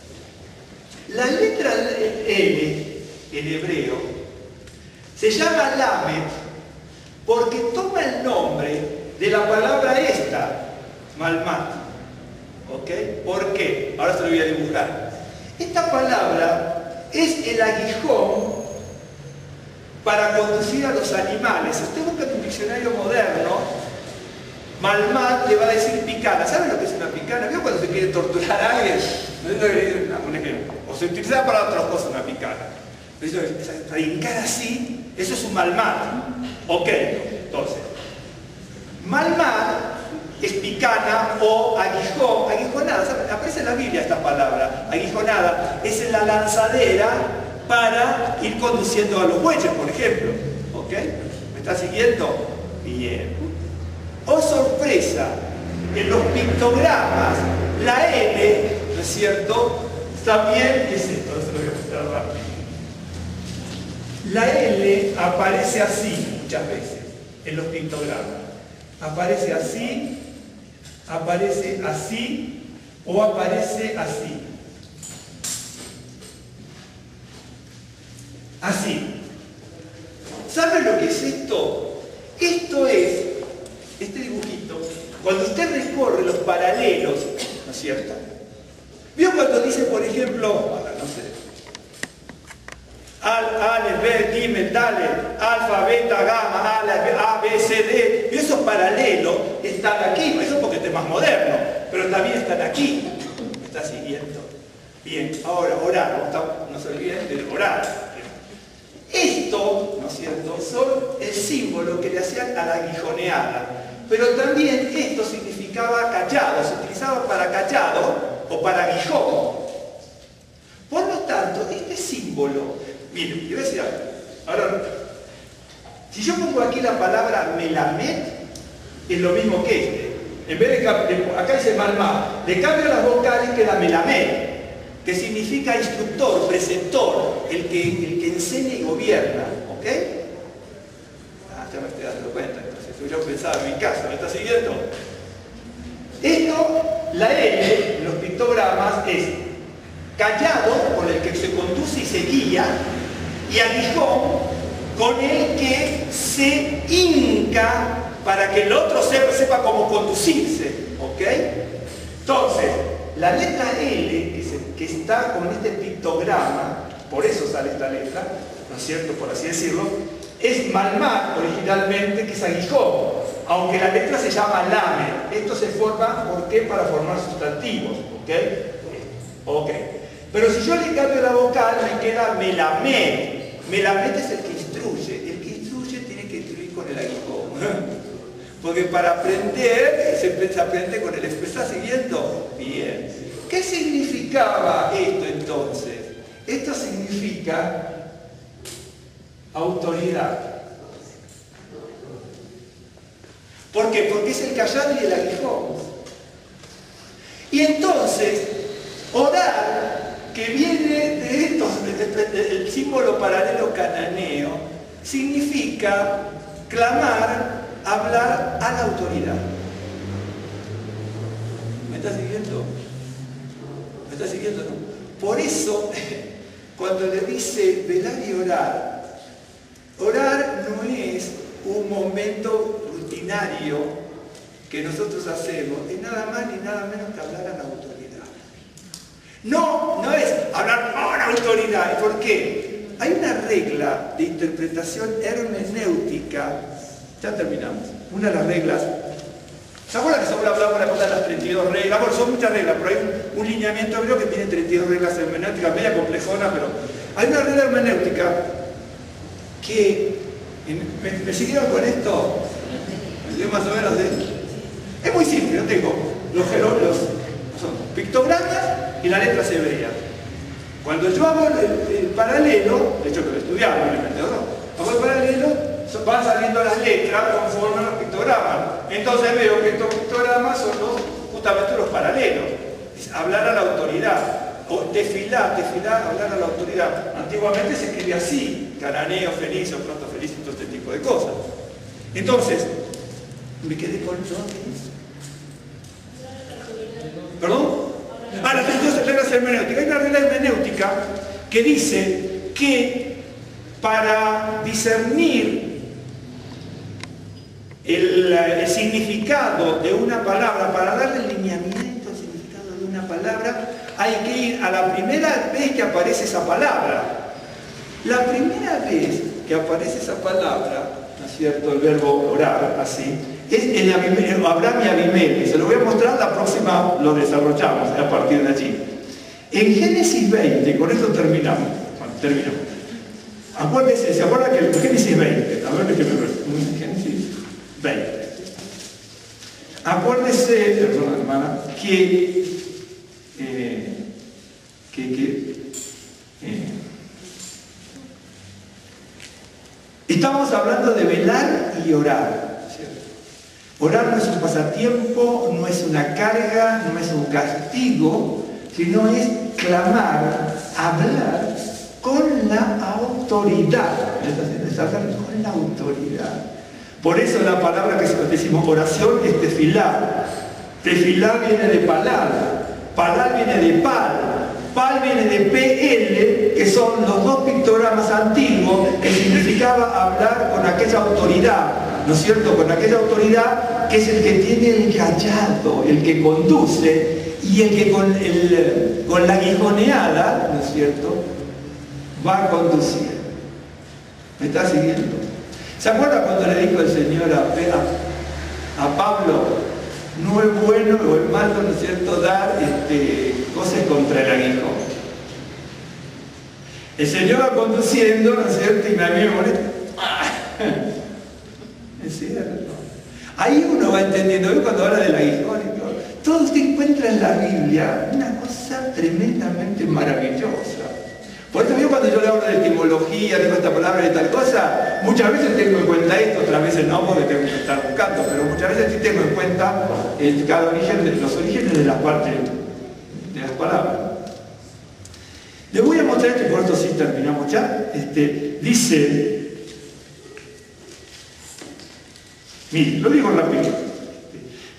La letra L, en hebreo, se llama Lamed porque toma el nombre de la palabra esta, Malmat. ¿Ok? ¿Por qué? Ahora se lo voy a dibujar. Esta palabra es el aguijón para conducir a los animales. Si usted busca en un diccionario moderno, Malmat le va a decir picana. ¿Saben lo que es una picana? ¿Vio cuando se quiere torturar a alguien? Un ejemplo. O se utiliza para otras cosas una picana. Para hincar así, eso es un Malmat. Ok, entonces. Malmat es picana o aguijón, aguijonada. ¿Saben? Aparece en la Biblia esta palabra, aguijonada. Es en la lanzadera para ir conduciendo a los bueyes, por ejemplo. ¿Ok? ¿Me está siguiendo? Bien. Oh sorpresa, en los pictogramas, la L, ¿no es cierto? También, ¿qué es esto? Eso lo voy a mostrar rápido. La L aparece así muchas veces en los pictogramas. Aparece así o aparece así. Así. ¿Saben lo que es esto? Esto es, este dibujito, cuando usted recorre los paralelos, ¿no es cierto? ¿Vio cuando dice, por ejemplo, no sé, Aleph, Bet, Gimel, Dalet, Alfa, Beta, Gamma, A, B, C, D? ¿Vio esos paralelos? Están aquí, eso porque este es más moderno, pero también están aquí. ¿Me está siguiendo? Bien, ahora, orar, no se olviden de orar. Esto, ¿no es cierto?, son el símbolo que le hacían a la aguijoneada. Pero también esto significaba callado, se utilizaba para callado o para aguijón. Por lo tanto, este símbolo, miren, yo voy a decir algo. Ahora, si yo pongo aquí la palabra Melamed, es lo mismo que este. En vez de, acá dice Malmat, le cambio las vocales, queda Melamed, que significa instructor, preceptor, el que enseña y gobierna, ¿ok? Ya me estoy dando cuenta, entonces yo pensaba en mi caso, ¿me está siguiendo? Esto, la L, en los pictogramas, es callado, con el que se conduce y se guía, y aguijón, con el que se hinca para que el otro sepa cómo conducirse, ¿ok? Entonces, la letra L, que está con este pictograma, por eso sale esta letra, ¿no es cierto?, por así decirlo, es Malmat originalmente, que es aguijón, aunque la letra se llama Lamed. Esto se forma, ¿por qué? Para formar sustantivos, ¿ok? Ok. Pero si yo le cambio la vocal, me queda Melamed. Melamed es el que instruye. El que instruye tiene que instruir con el aguijón. Porque para aprender, se aprende con el ¿me está siguiendo? Bien. ¿Qué significaba esto entonces? Esto significa autoridad. ¿Por qué? Porque es el callado y el aguijón. Y entonces, orar, que viene de estos, del símbolo paralelo cananeo, significa clamar, hablar a la autoridad. ¿Me está siguiendo? ¿Me está siguiendo? ¿No? Por eso, cuando le dice velar y orar, orar no es un momento rutinario que nosotros hacemos, es nada más ni nada menos que hablar a la autoridad. No es hablar a la autoridad. ¿Por qué? Hay una regla de interpretación hermenéutica. Ya terminamos. Una de las reglas. ¿Se acuerdan que sobre hablamos de las 32 reglas? Bueno, son muchas reglas, pero hay un lineamiento hebreo que tiene 32 reglas hermenéuticas, media complejona, pero hay una regla hermenéutica que... ¿Me siguieron con esto? Yo más o menos es muy simple, yo tengo los son pictogramas y las letras hebreas. Cuando yo hago el paralelo, de hecho que lo estudiamos, ¿no? Hago el paralelo, van saliendo las letras conforme a los pictogramas. Entonces veo que estos pictogramas son justamente los paralelos. Es hablar a la autoridad. O tefilá, hablar a la autoridad. Antiguamente se escribe así, cananeo, fenicio, proto feliz y todo este tipo de cosas. Entonces, me quedé con ¿Perdón? La hermenéutica. Hay una regla hermenéutica que dice que para discernir el significado de una palabra, para darle el lineamiento al significado de una palabra, hay que ir a la primera vez que aparece esa palabra. La primera vez que aparece esa palabra, ¿no es cierto?, el verbo orar, así, es en Abraham y Abimelech. Se lo voy a mostrar, la próxima lo desarrollamos a partir de allí. En Génesis 20, con esto terminamos. Bueno, terminamos. Acuérdense, ¿se acuerdan que en Génesis 20? A ver, déjenme ver. Génesis 20. Acuérdese, perdón, hermana, que estamos hablando de velar y orar, ¿cierto? Orar no es un pasatiempo, no es una carga, no es un castigo, sino es clamar, hablar con la autoridad. Con la autoridad. Por eso la palabra que decimos oración es tefilá. Tefilá viene de palal, palal viene de pal viene de PL, que son los dos pictogramas antiguos que significaba hablar con aquella autoridad, ¿no es cierto? Con aquella autoridad que es el que tiene el callado, el que conduce y el que con la aguijoneada, ¿no es cierto?, va a conducir. ¿Me está siguiendo? ¿Se acuerda cuando le dijo el Señor a Pablo, no es bueno o es malo, ¿no es cierto?, dar cosas contra el aguijón? El Señor va conduciendo, ¿no es cierto?, y a mí me molesta. Es cierto. Ahí uno va entendiendo, ¿ves? Cuando habla del aguijón y todo usted encuentra en la Biblia una cosa tremendamente maravillosa. Por eso yo cuando yo le hablo de etimología, digo esta palabra de tal cosa, muchas veces tengo en cuenta esto, otras veces no, porque tengo que estar buscando, pero muchas veces sí tengo en cuenta los orígenes de las partes de las palabras. Les voy a mostrar esto y por esto sí terminamos ya. Dice, miren, lo digo rápido.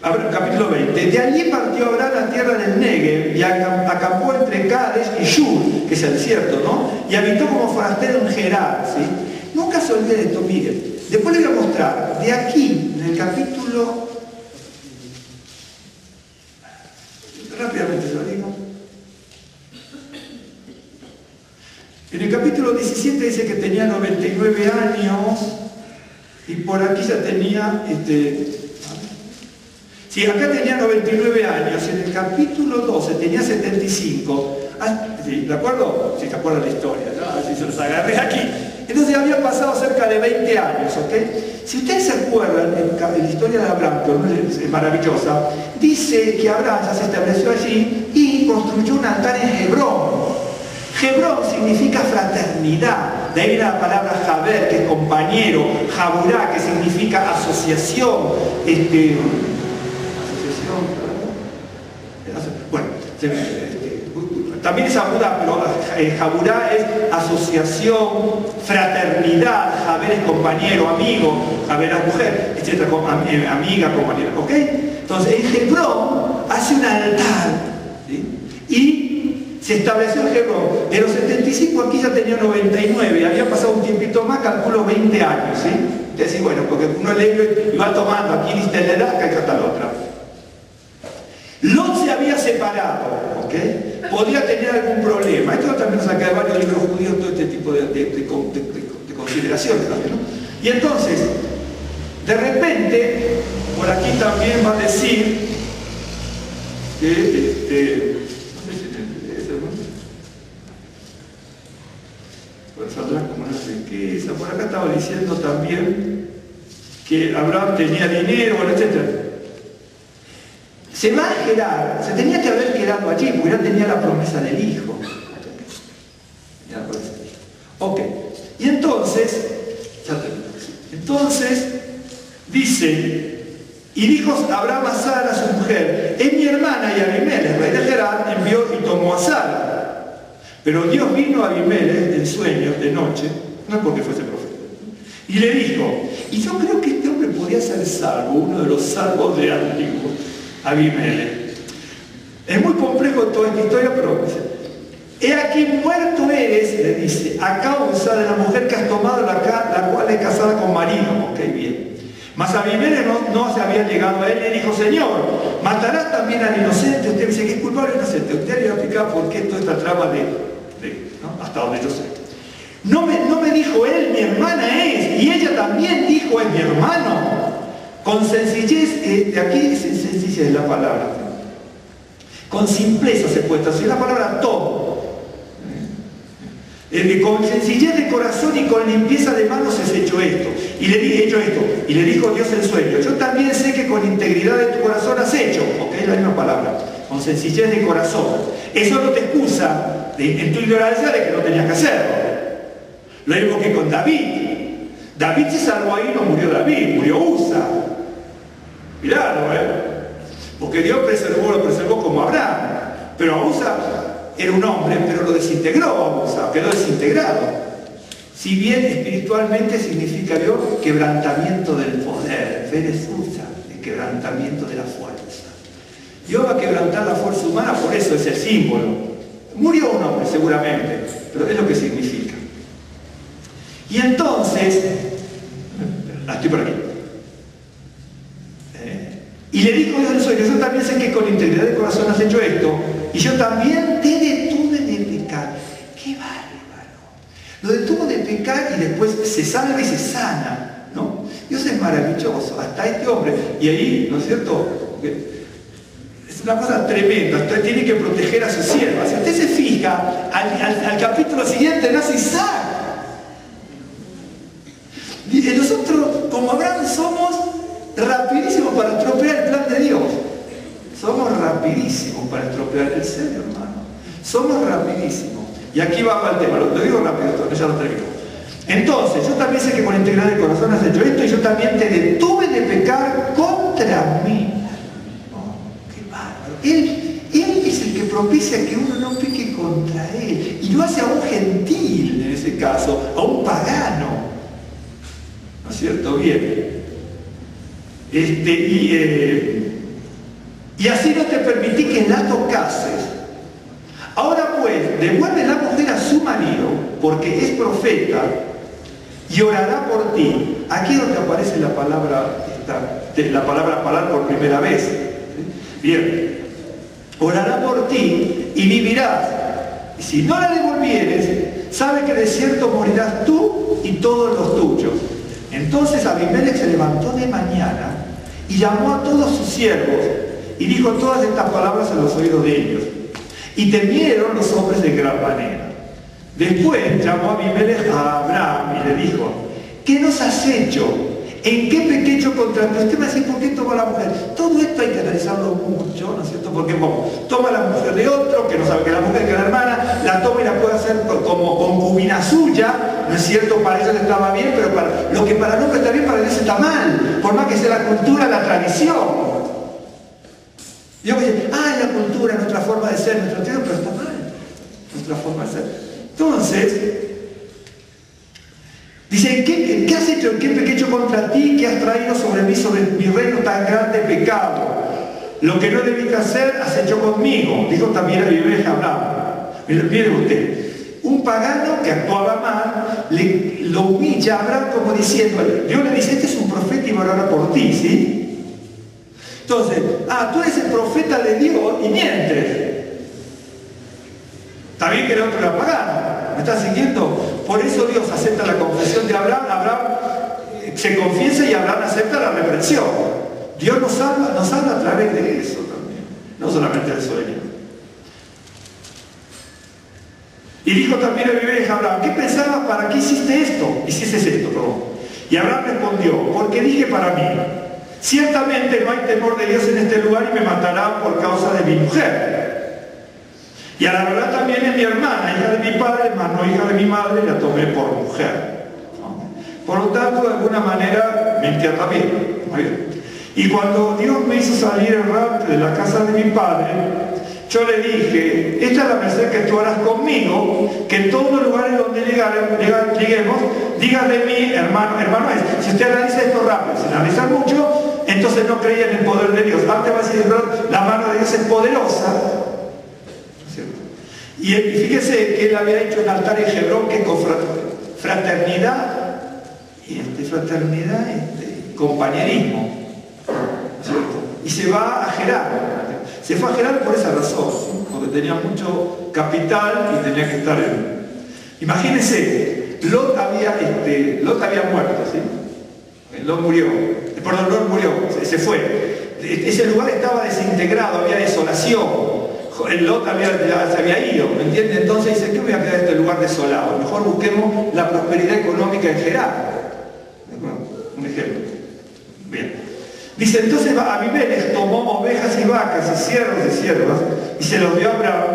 Capítulo 20. De allí partió Abraham a la tierra del Negev y acampó entre Cades y Shur, que es el desierto, ¿no? Y habitó como forastero en Gerar, ¿sí? Nunca se olvide de esto, miren. Después les voy a mostrar, de aquí, en el capítulo... Rápidamente se lo digo. En el capítulo 17 dice que tenía 99 años y por aquí ya tenía... Sí, acá tenía 99 años, en el capítulo 12 tenía 75. ¿Sí? ¿De acuerdo? Si se acuerdan la historia, ¿no? Así se los agarré aquí. Entonces había pasado cerca de 20 años, ¿ok? Si ustedes se acuerdan, en la historia de Abraham, que es maravillosa, dice que Abraham ya se estableció allí y construyó un altar en Hebrón. Hebrón significa fraternidad, de ahí viene la palabra Jaber, que es compañero, Jaburá, que significa asociación, bueno, también es Jaburá, pero Jaburá es asociación, fraternidad, Jaber es compañero, amigo, Jaber es mujer, etc., amiga, compañera, ¿ok? Entonces, en Hebrón hace un altar, ¿sí? Y se estableció en Hebrón. De los 75 aquí ya tenía 99, había pasado un tiempito más, calculo 20 años, ¿sí? Entonces, bueno, porque uno lee y va tomando, aquí dice la edad, acá está la otra. Lot se había separado, ¿ok? Podía tener algún problema. Esto también saca de varios libros judíos todo este tipo de consideraciones, ¿no? Y entonces, de repente, por aquí también va a decir que saldrá como no sé qué, por acá estaba diciendo también que Abraham tenía dinero, etc. Se va a Gerar, se tenía que haber quedado allí, porque ya tenía la promesa del hijo. Ok, y entonces dice, y dijo Abraham a Sara, su mujer, es mi hermana, y Abimelech, rey de Gerar, envió y tomó a Sara. Pero Dios vino a Abimelech en sueños de noche, no es porque fuese profeta, y le dijo, y yo creo que este hombre podía ser salvo, uno de los salvos de antiguo, Abimelech. Es muy complejo toda esta historia, pero He aquí muerto eres, le dice, a causa de la mujer que has tomado, la cual es casada con marido. Ok, bien. Mas Abimelech no se había llegado a él, le dijo, Señor, ¿matarás también al inocente? Usted dice que es culpable o inocente. Usted le va a explicar por qué toda esta trama ¿no? Hasta donde yo sé. No me dijo él, mi hermana es, y ella también dijo, es mi hermano. Con sencillez, de aquí sencillez es la palabra. Con simpleza se puede traducir la palabra todo. Con sencillez de corazón y con limpieza de manos es hecho esto. Y le dijo Dios en sueño, yo también sé que con integridad de tu corazón has hecho, porque es la misma palabra, con sencillez de corazón. Eso no te excusa en tu ignorancia de que no tenías que hacerlo. Lo mismo que con David. David se salvó ahí, no murió David, murió Usa. Miralo, porque Dios lo preservó como Abraham. Pero a Usa era un hombre, pero lo desintegró a Usa, quedó desintegrado. Si bien espiritualmente significa Dios quebrantamiento del poder, Pérez Usa, el quebrantamiento de la fuerza. Dios va a quebrantar la fuerza humana, por eso es el símbolo. Murió un hombre seguramente, pero es lo que significa. Y entonces, estoy por aquí. Y le dijo Dios en sueño, yo también sé que con integridad de corazón has hecho esto, y yo también te detuve de pecar. ¡Qué bárbaro! Lo detuvo de pecar y después se salva y se sana, ¿no? Dios es maravilloso, hasta este hombre. Y ahí, ¿no es cierto? Es una cosa tremenda, usted tiene que proteger a sus siervas. Si usted se fija, al capítulo siguiente nace Isaac. Y nosotros, como Abraham, somos rapidísimos para estropear el plan de Dios. Somos rapidísimos para estropear el ser, hermano. Somos rapidísimos. Y aquí va el tema, lo digo rápido, ya lo termino. Entonces, yo también sé que con integridad de corazón has hecho esto y yo también te detuve de pecar contra mí. Oh, qué bárbaro. Él es el que propicia que uno no peque contra él. Y lo hace a un gentil, en ese caso, a un pagano. ¿No es cierto? Bien. Y así no te permití que la tocases. Ahora pues, devuelve la mujer a su marido, porque es profeta, y orará por ti. Aquí es donde aparece la palabra parar por primera vez. Bien. Orará por ti y vivirás. Y si no la devolvieres, sabe que de cierto morirás tú y todos los tuyos. Entonces Abimelech se levantó de mañana y llamó a todos sus siervos y dijo todas estas palabras a los oídos de ellos. Y temieron los hombres de gran manera. Después llamó Abimelech a Abraham y le dijo, ¿qué nos has hecho? ¿En qué pequeño contra ti? Usted me dice, ¿por qué toma la mujer? Todo esto hay que analizarlo mucho, ¿no es cierto? Porque toma la mujer de otro, que no sabe que la mujer que es la hermana, la toma y la puede hacer como concubina suya, ¿no es cierto? Para ellos estaba bien, pero lo que para el hombre está bien, para Dios está mal, por más que sea la cultura, la tradición. Dios dice, la cultura, nuestra forma de ser, nuestro tiempo, pero está mal, nuestra forma de ser. Entonces, dice, ¿qué has hecho? ¿En qué pequeño contra ti que has traído sobre mi reino tan grande pecado? Lo que no debiste hacer, has hecho conmigo. Dijo también Abimelech a Abraham. Mire usted, un pagano que actuaba mal, lo humilla a Abraham como diciendo, Dios le dice, este es un profeta y va a orar por ti, ¿sí? Entonces, tú eres el profeta de Dios y mientes. Está bien que el otro era pagano. ¿Me estás siguiendo? Por eso Dios acepta la confesión de Abraham. Abraham se confiesa y Abraham acepta la reprensión. Dios nos habla a través de eso también, no solamente del sueño. Y dijo también a Abraham, ¿qué pensabas? ¿Para qué hiciste esto? Hiciste esto, perdón. Y Abraham respondió, porque dije para mí, ciertamente no hay temor de Dios en este lugar y me matarán por causa de mi mujer. Y a la verdad también es mi hermana, hija de mi padre, mas no hija de mi madre, la tomé por mujer. Por lo tanto, de alguna manera, mentía también. Muy bien. Y cuando Dios me hizo salir errante de la casa de mi padre, yo le dije, esta es la merced que tú harás conmigo, que en todos los lugares donde lleguemos, digas de mí, hermano es. Si usted analiza esto rápido, si analiza mucho, entonces no creía en el poder de Dios. Antes va a decir, la mano de Dios es poderosa. Y fíjese que él había hecho un altar en Hebrón que con fraternidad, compañerismo, ¿cierto? Y se va a Gerar. Se fue a Gerar por esa razón, ¿sí? Porque tenía mucho capital y tenía que estar en... Imagínense, Lot había muerto, ¿sí? Lot murió, se fue. Ese lugar estaba desintegrado, había desolación. El Lot ya se había ido, ¿me entiende? Entonces dice, ¿qué voy a quedar en este lugar desolado? Mejor busquemos la prosperidad económica en Gerar. Un ejemplo. Bien. Dice, entonces Abimelech tomó ovejas y vacas y siervos y siervas y se los dio a Abraham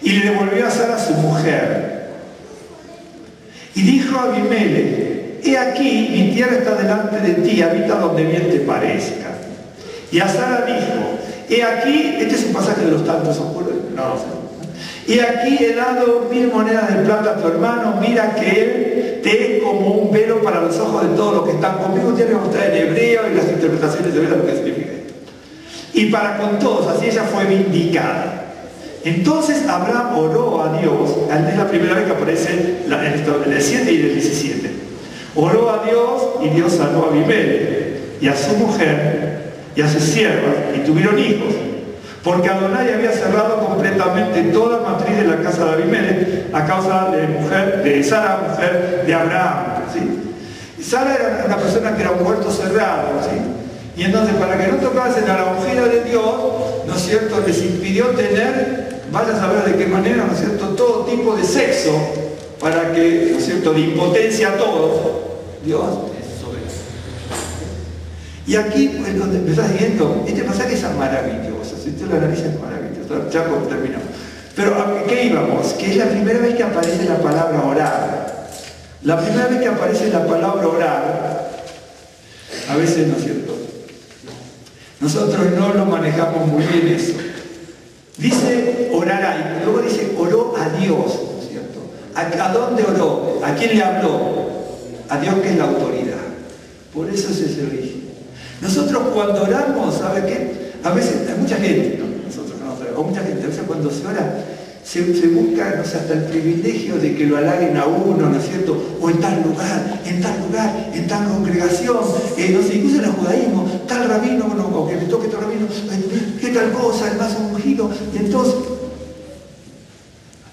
y le devolvió a Sara su mujer. Y dijo a Abimelech, he aquí, mi tierra está delante de ti, habita donde bien te parezca. Y a Sara dijo, he aquí, este es un pasaje de los tantos oscuros, no sé. Y aquí he dado 1000 monedas de plata a tu hermano, mira que él te es como un velo para los ojos de todos los que están conmigo. Tiene que mostrar en hebreo y las interpretaciones de hebreo lo que significa esto. Y para con todos, así ella fue vindicada. Entonces Abraham oró a Dios, es la primera vez que aparece en el 7 y el 17. Oró a Dios y Dios salvó a Abimelech y a su mujer y a sus siervas y tuvieron hijos. Porque Adonai había cerrado completamente toda matriz de la casa de Abimelech a causa de Sara, mujer de Abraham, ¿sí? Sara era una persona que era un huerto cerrado, ¿sí? Y entonces para que no tocasen a la ungida de Dios, ¿no es cierto?, les impidió tener, vaya a saber de qué manera, ¿no es cierto?, todo tipo de sexo, para que, ¿no es cierto?, de impotencia a todos, Dios es soberano. Y aquí, pues, donde me estás viendo, este pasaje es maravilloso. Si usted lo analiza es maravilloso, ya terminamos. Pero ¿a qué íbamos? Que es la primera vez que aparece la palabra orar. La primera vez que aparece la palabra orar, a veces, ¿no es cierto?, nosotros no lo manejamos muy bien eso. Dice orará, y luego dice oró a Dios, ¿no es cierto? ¿A dónde oró? ¿A quién le habló? A Dios, que es la autoridad. Por eso es ese origen. Nosotros cuando oramos, ¿sabe qué? A veces hay mucha gente, ¿no? Nosotros no, o mucha gente, a veces cuando se ora, se busca, no sé, hasta el privilegio de que lo halaguen a uno, ¿no es cierto? O en tal lugar, en tal congregación, no sé, incluso en el judaísmo, tal rabino, o que me toque tal rabino, qué tal cosa, el más ungido. Y entonces,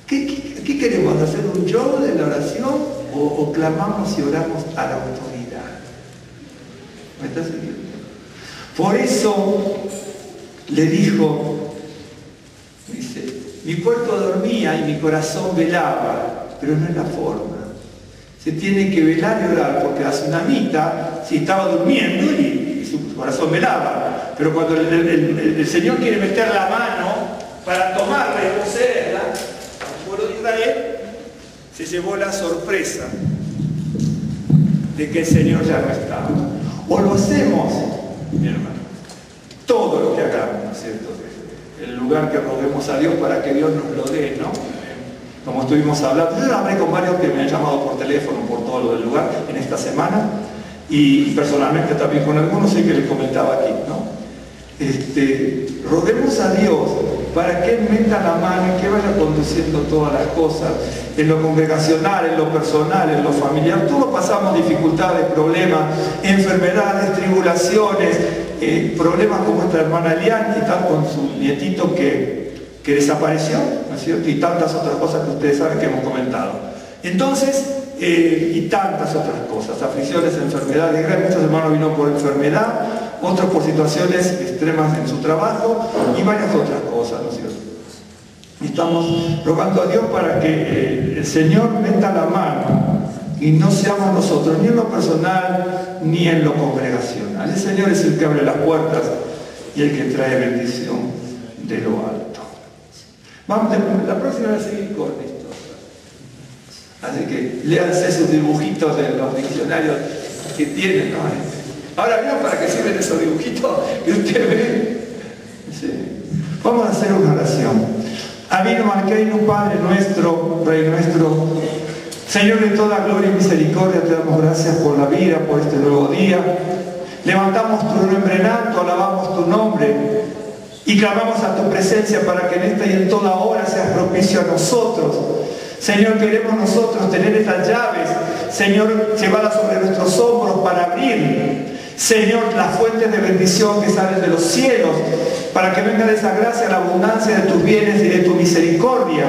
¿qué queremos? ¿Hacer un show de la oración o clamamos y oramos a la autoridad? ¿Me estás siguiendo? Por eso le dijo, dice, mi cuerpo dormía y mi corazón velaba, pero no es la forma. Se tiene que velar y orar, porque la tsunamita, si estaba durmiendo y su corazón velaba, pero cuando el Señor quiere meter la mano para tomarla y poseerla, el pueblo de Israel se llevó la sorpresa de que el Señor ya no estaba. O lo hacemos, mi hermano, todo lo que hagamos, ¿no es cierto?, el lugar que roguemos a Dios para que Dios nos lo dé, ¿no? Como estuvimos hablando, yo hablé con varios que me han llamado por teléfono por todo lo del lugar en esta semana, y personalmente también con algunos, sé que les comentaba aquí, ¿no? Roguemos a Dios para que Él meta la mano y que vaya conduciendo todas las cosas, en lo congregacional, en lo personal, en lo familiar. Todos pasamos dificultades, problemas, enfermedades, tribulaciones, problemas como esta hermana Elian, que está con su nietito que desapareció, ¿no es cierto? Y tantas otras cosas que ustedes saben que hemos comentado. Entonces, y tantas otras cosas, aflicciones, enfermedades, muchos hermanos vino por enfermedad, otros por situaciones extremas en su trabajo y varias otras cosas, ¿no es cierto? Y estamos rogando a Dios para que el Señor meta la mano y no seamos nosotros, ni en lo personal, ni en lo congregacional. El Señor es el que abre las puertas y el que trae bendición de lo alto. Vamos, la próxima vez a seguir con esto. Así que léanse sus dibujitos de los diccionarios que tienen, ¿no? Ahora vieron para qué sirven esos dibujitos que usted ve. Sí. Vamos a hacer una oración. Avino Marqueino, Padre nuestro, Rey nuestro, Señor de toda gloria y misericordia, te damos gracias por la vida, por este nuevo día. Levantamos tu nombre en alto, alabamos tu nombre, Y clamamos a tu presencia para que en esta y en toda hora seas propicio a nosotros. Señor, queremos nosotros tener estas llaves, Señor, llevarlas sobre nuestros hombros para abrir, Señor, las fuentes de bendición que salen de los cielos, para que venga de esa gracia la abundancia de tus bienes y de tu misericordia,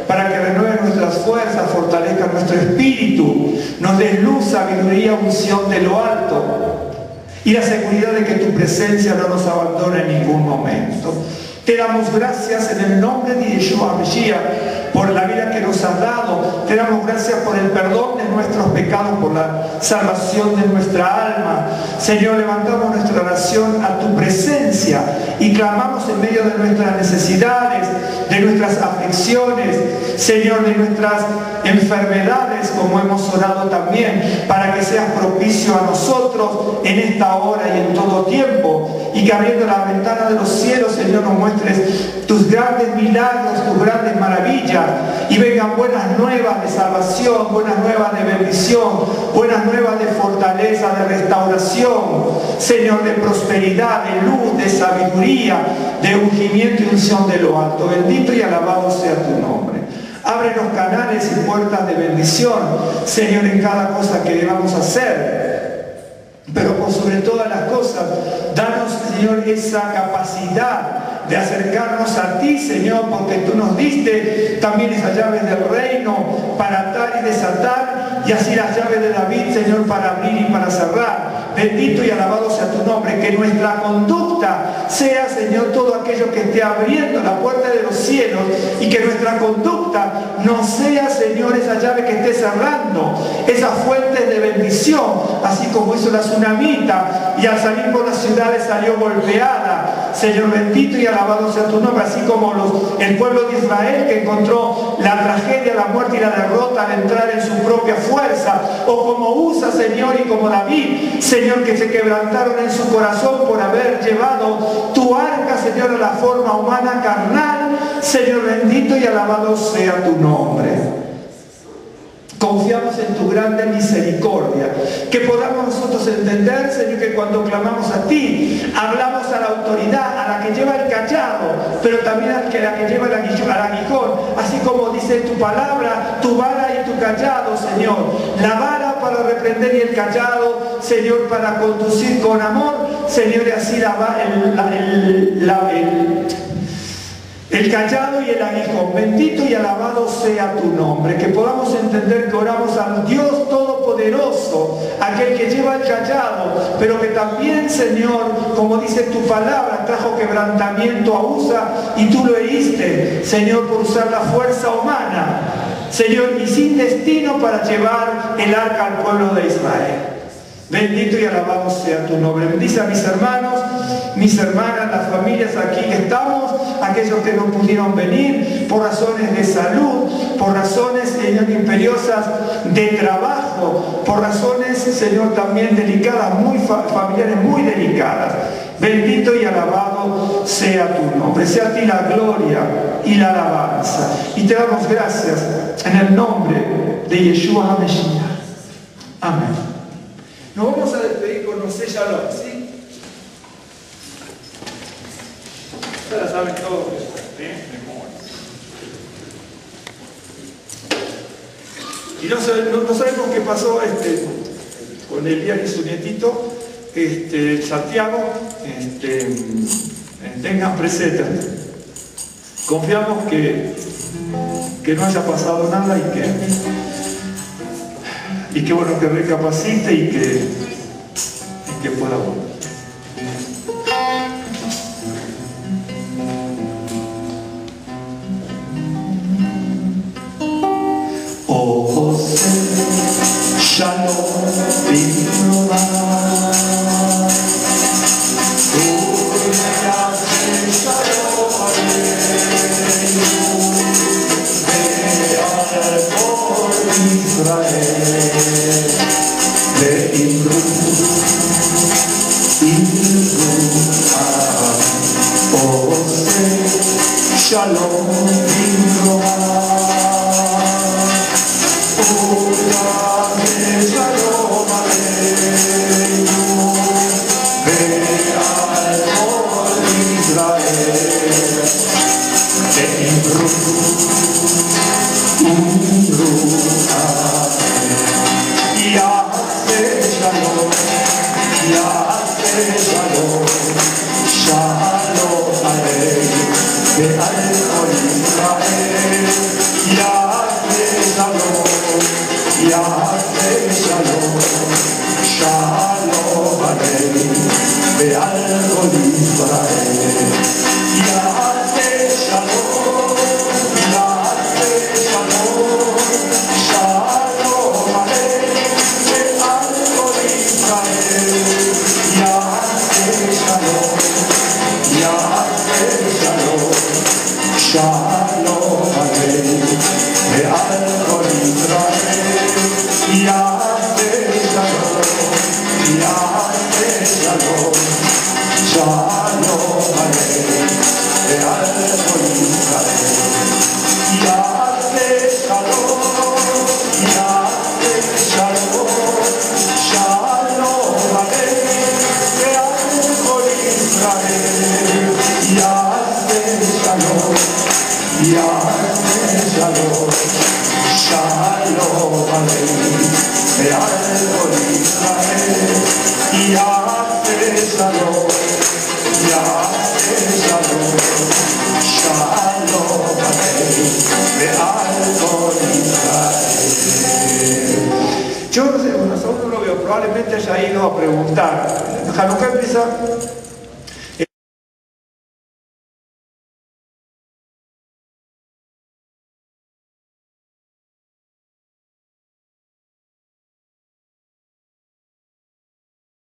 para que renueve nuestras fuerzas, fortalezca nuestro espíritu, nos des luz, sabiduría, unción de lo alto y la seguridad de que tu presencia no nos abandona en ningún momento. Te damos gracias en el nombre de Yeshua Mashiach por la vida que nos has dado. Te damos gracias por el perdón de nuestros pecados, por la salvación de nuestra alma. Señor, levantamos nuestra oración a tu presencia y clamamos en medio de nuestras necesidades, de nuestras aflicciones, Señor, de nuestras enfermedades, como hemos orado también, para que seas propicio a nosotros en esta hora y en todo tiempo, y que abriendo la ventana de los cielos, Señor, nos muestres tus grandes milagros, tus grandes maravillas, y vengan buenas nuevas de salvación, buenas nuevas de bendición, buenas nuevas de fortaleza, de restauración, Señor, de prosperidad, de luz, de sabiduría, de ungimiento y unción de lo alto. Bendito y alabado sea tu nombre. Abre los canales y puertas de bendición, Señor, en cada cosa que debamos hacer. Pero por sobre todas las cosas, danos, Señor, esa capacidad de acercarnos a ti, Señor, porque tú nos diste también esas llaves del reino para atar y desatar, y así las llaves de David, Señor, para abrir y para cerrar. Bendito y alabado sea tu nombre. Que nuestra conducta sea, Señor, todo aquello que esté abriendo la puerta de los cielos, y que nuestra conducta no sea, Señor, esa llave que esté cerrando esas fuentes de bendición, así como hizo la tsunamita, y al salir por las ciudades salió golpeada. Señor, bendito y alabado sea tu nombre, así como el pueblo de Israel, que encontró la tragedia, la muerte y la derrota al entrar en su propia fuerza, o como Usa, Señor, y como David, Señor, que se quebrantaron en su corazón por haber llevado tu arca, Señor, a la forma humana carnal. Señor, bendito y alabado sea tu nombre. Confiamos en tu grande misericordia, que podamos nosotros entender, Señor, que cuando clamamos a ti, hablamos a la autoridad, a la que lleva el callado, pero también a la que lleva el aguijón, así como dice tu palabra, tu vara y tu callado, Señor. La vara para reprender y el callado, Señor, para conducir con amor, Señor, y así el callado y el aguijón. Bendito y alabado sea tu nombre. Que podamos entender que oramos al Dios Todopoderoso, aquel que lleva el callado, pero que también, Señor, como dice tu palabra, trajo quebrantamiento a Usa, y tú lo heriste, Señor, por usar la fuerza humana, Señor, y sin destino para llevar el arca al pueblo de Israel. Bendito y alabado sea tu nombre. Bendice a mis hermanos, mis hermanas, las familias aquí que estamos, aquellos que no pudieron venir por razones de salud, por razones, Señor, imperiosas de trabajo, por razones, Señor, también delicadas, muy familiares, muy delicadas. Bendito y alabado sea tu nombre. Sea a ti la gloria y la alabanza. Y te damos gracias en el nombre de Yeshua HaMashiach. Amén. Nos vamos a despedir con Nosé Shalom, ¿sí? Ustedes saben todo esto, ¿eh? Y no sabemos qué pasó con Elian y su nietito, Santiago, tengan presente. Confiamos que no haya pasado nada y que bueno, que recapacite y que pueda volver. Oh José, Shalom, Bimroba, Shalom, Shalom, Yo no sé, uno lo veo, probablemente haya ido a preguntar. Hanukkah empieza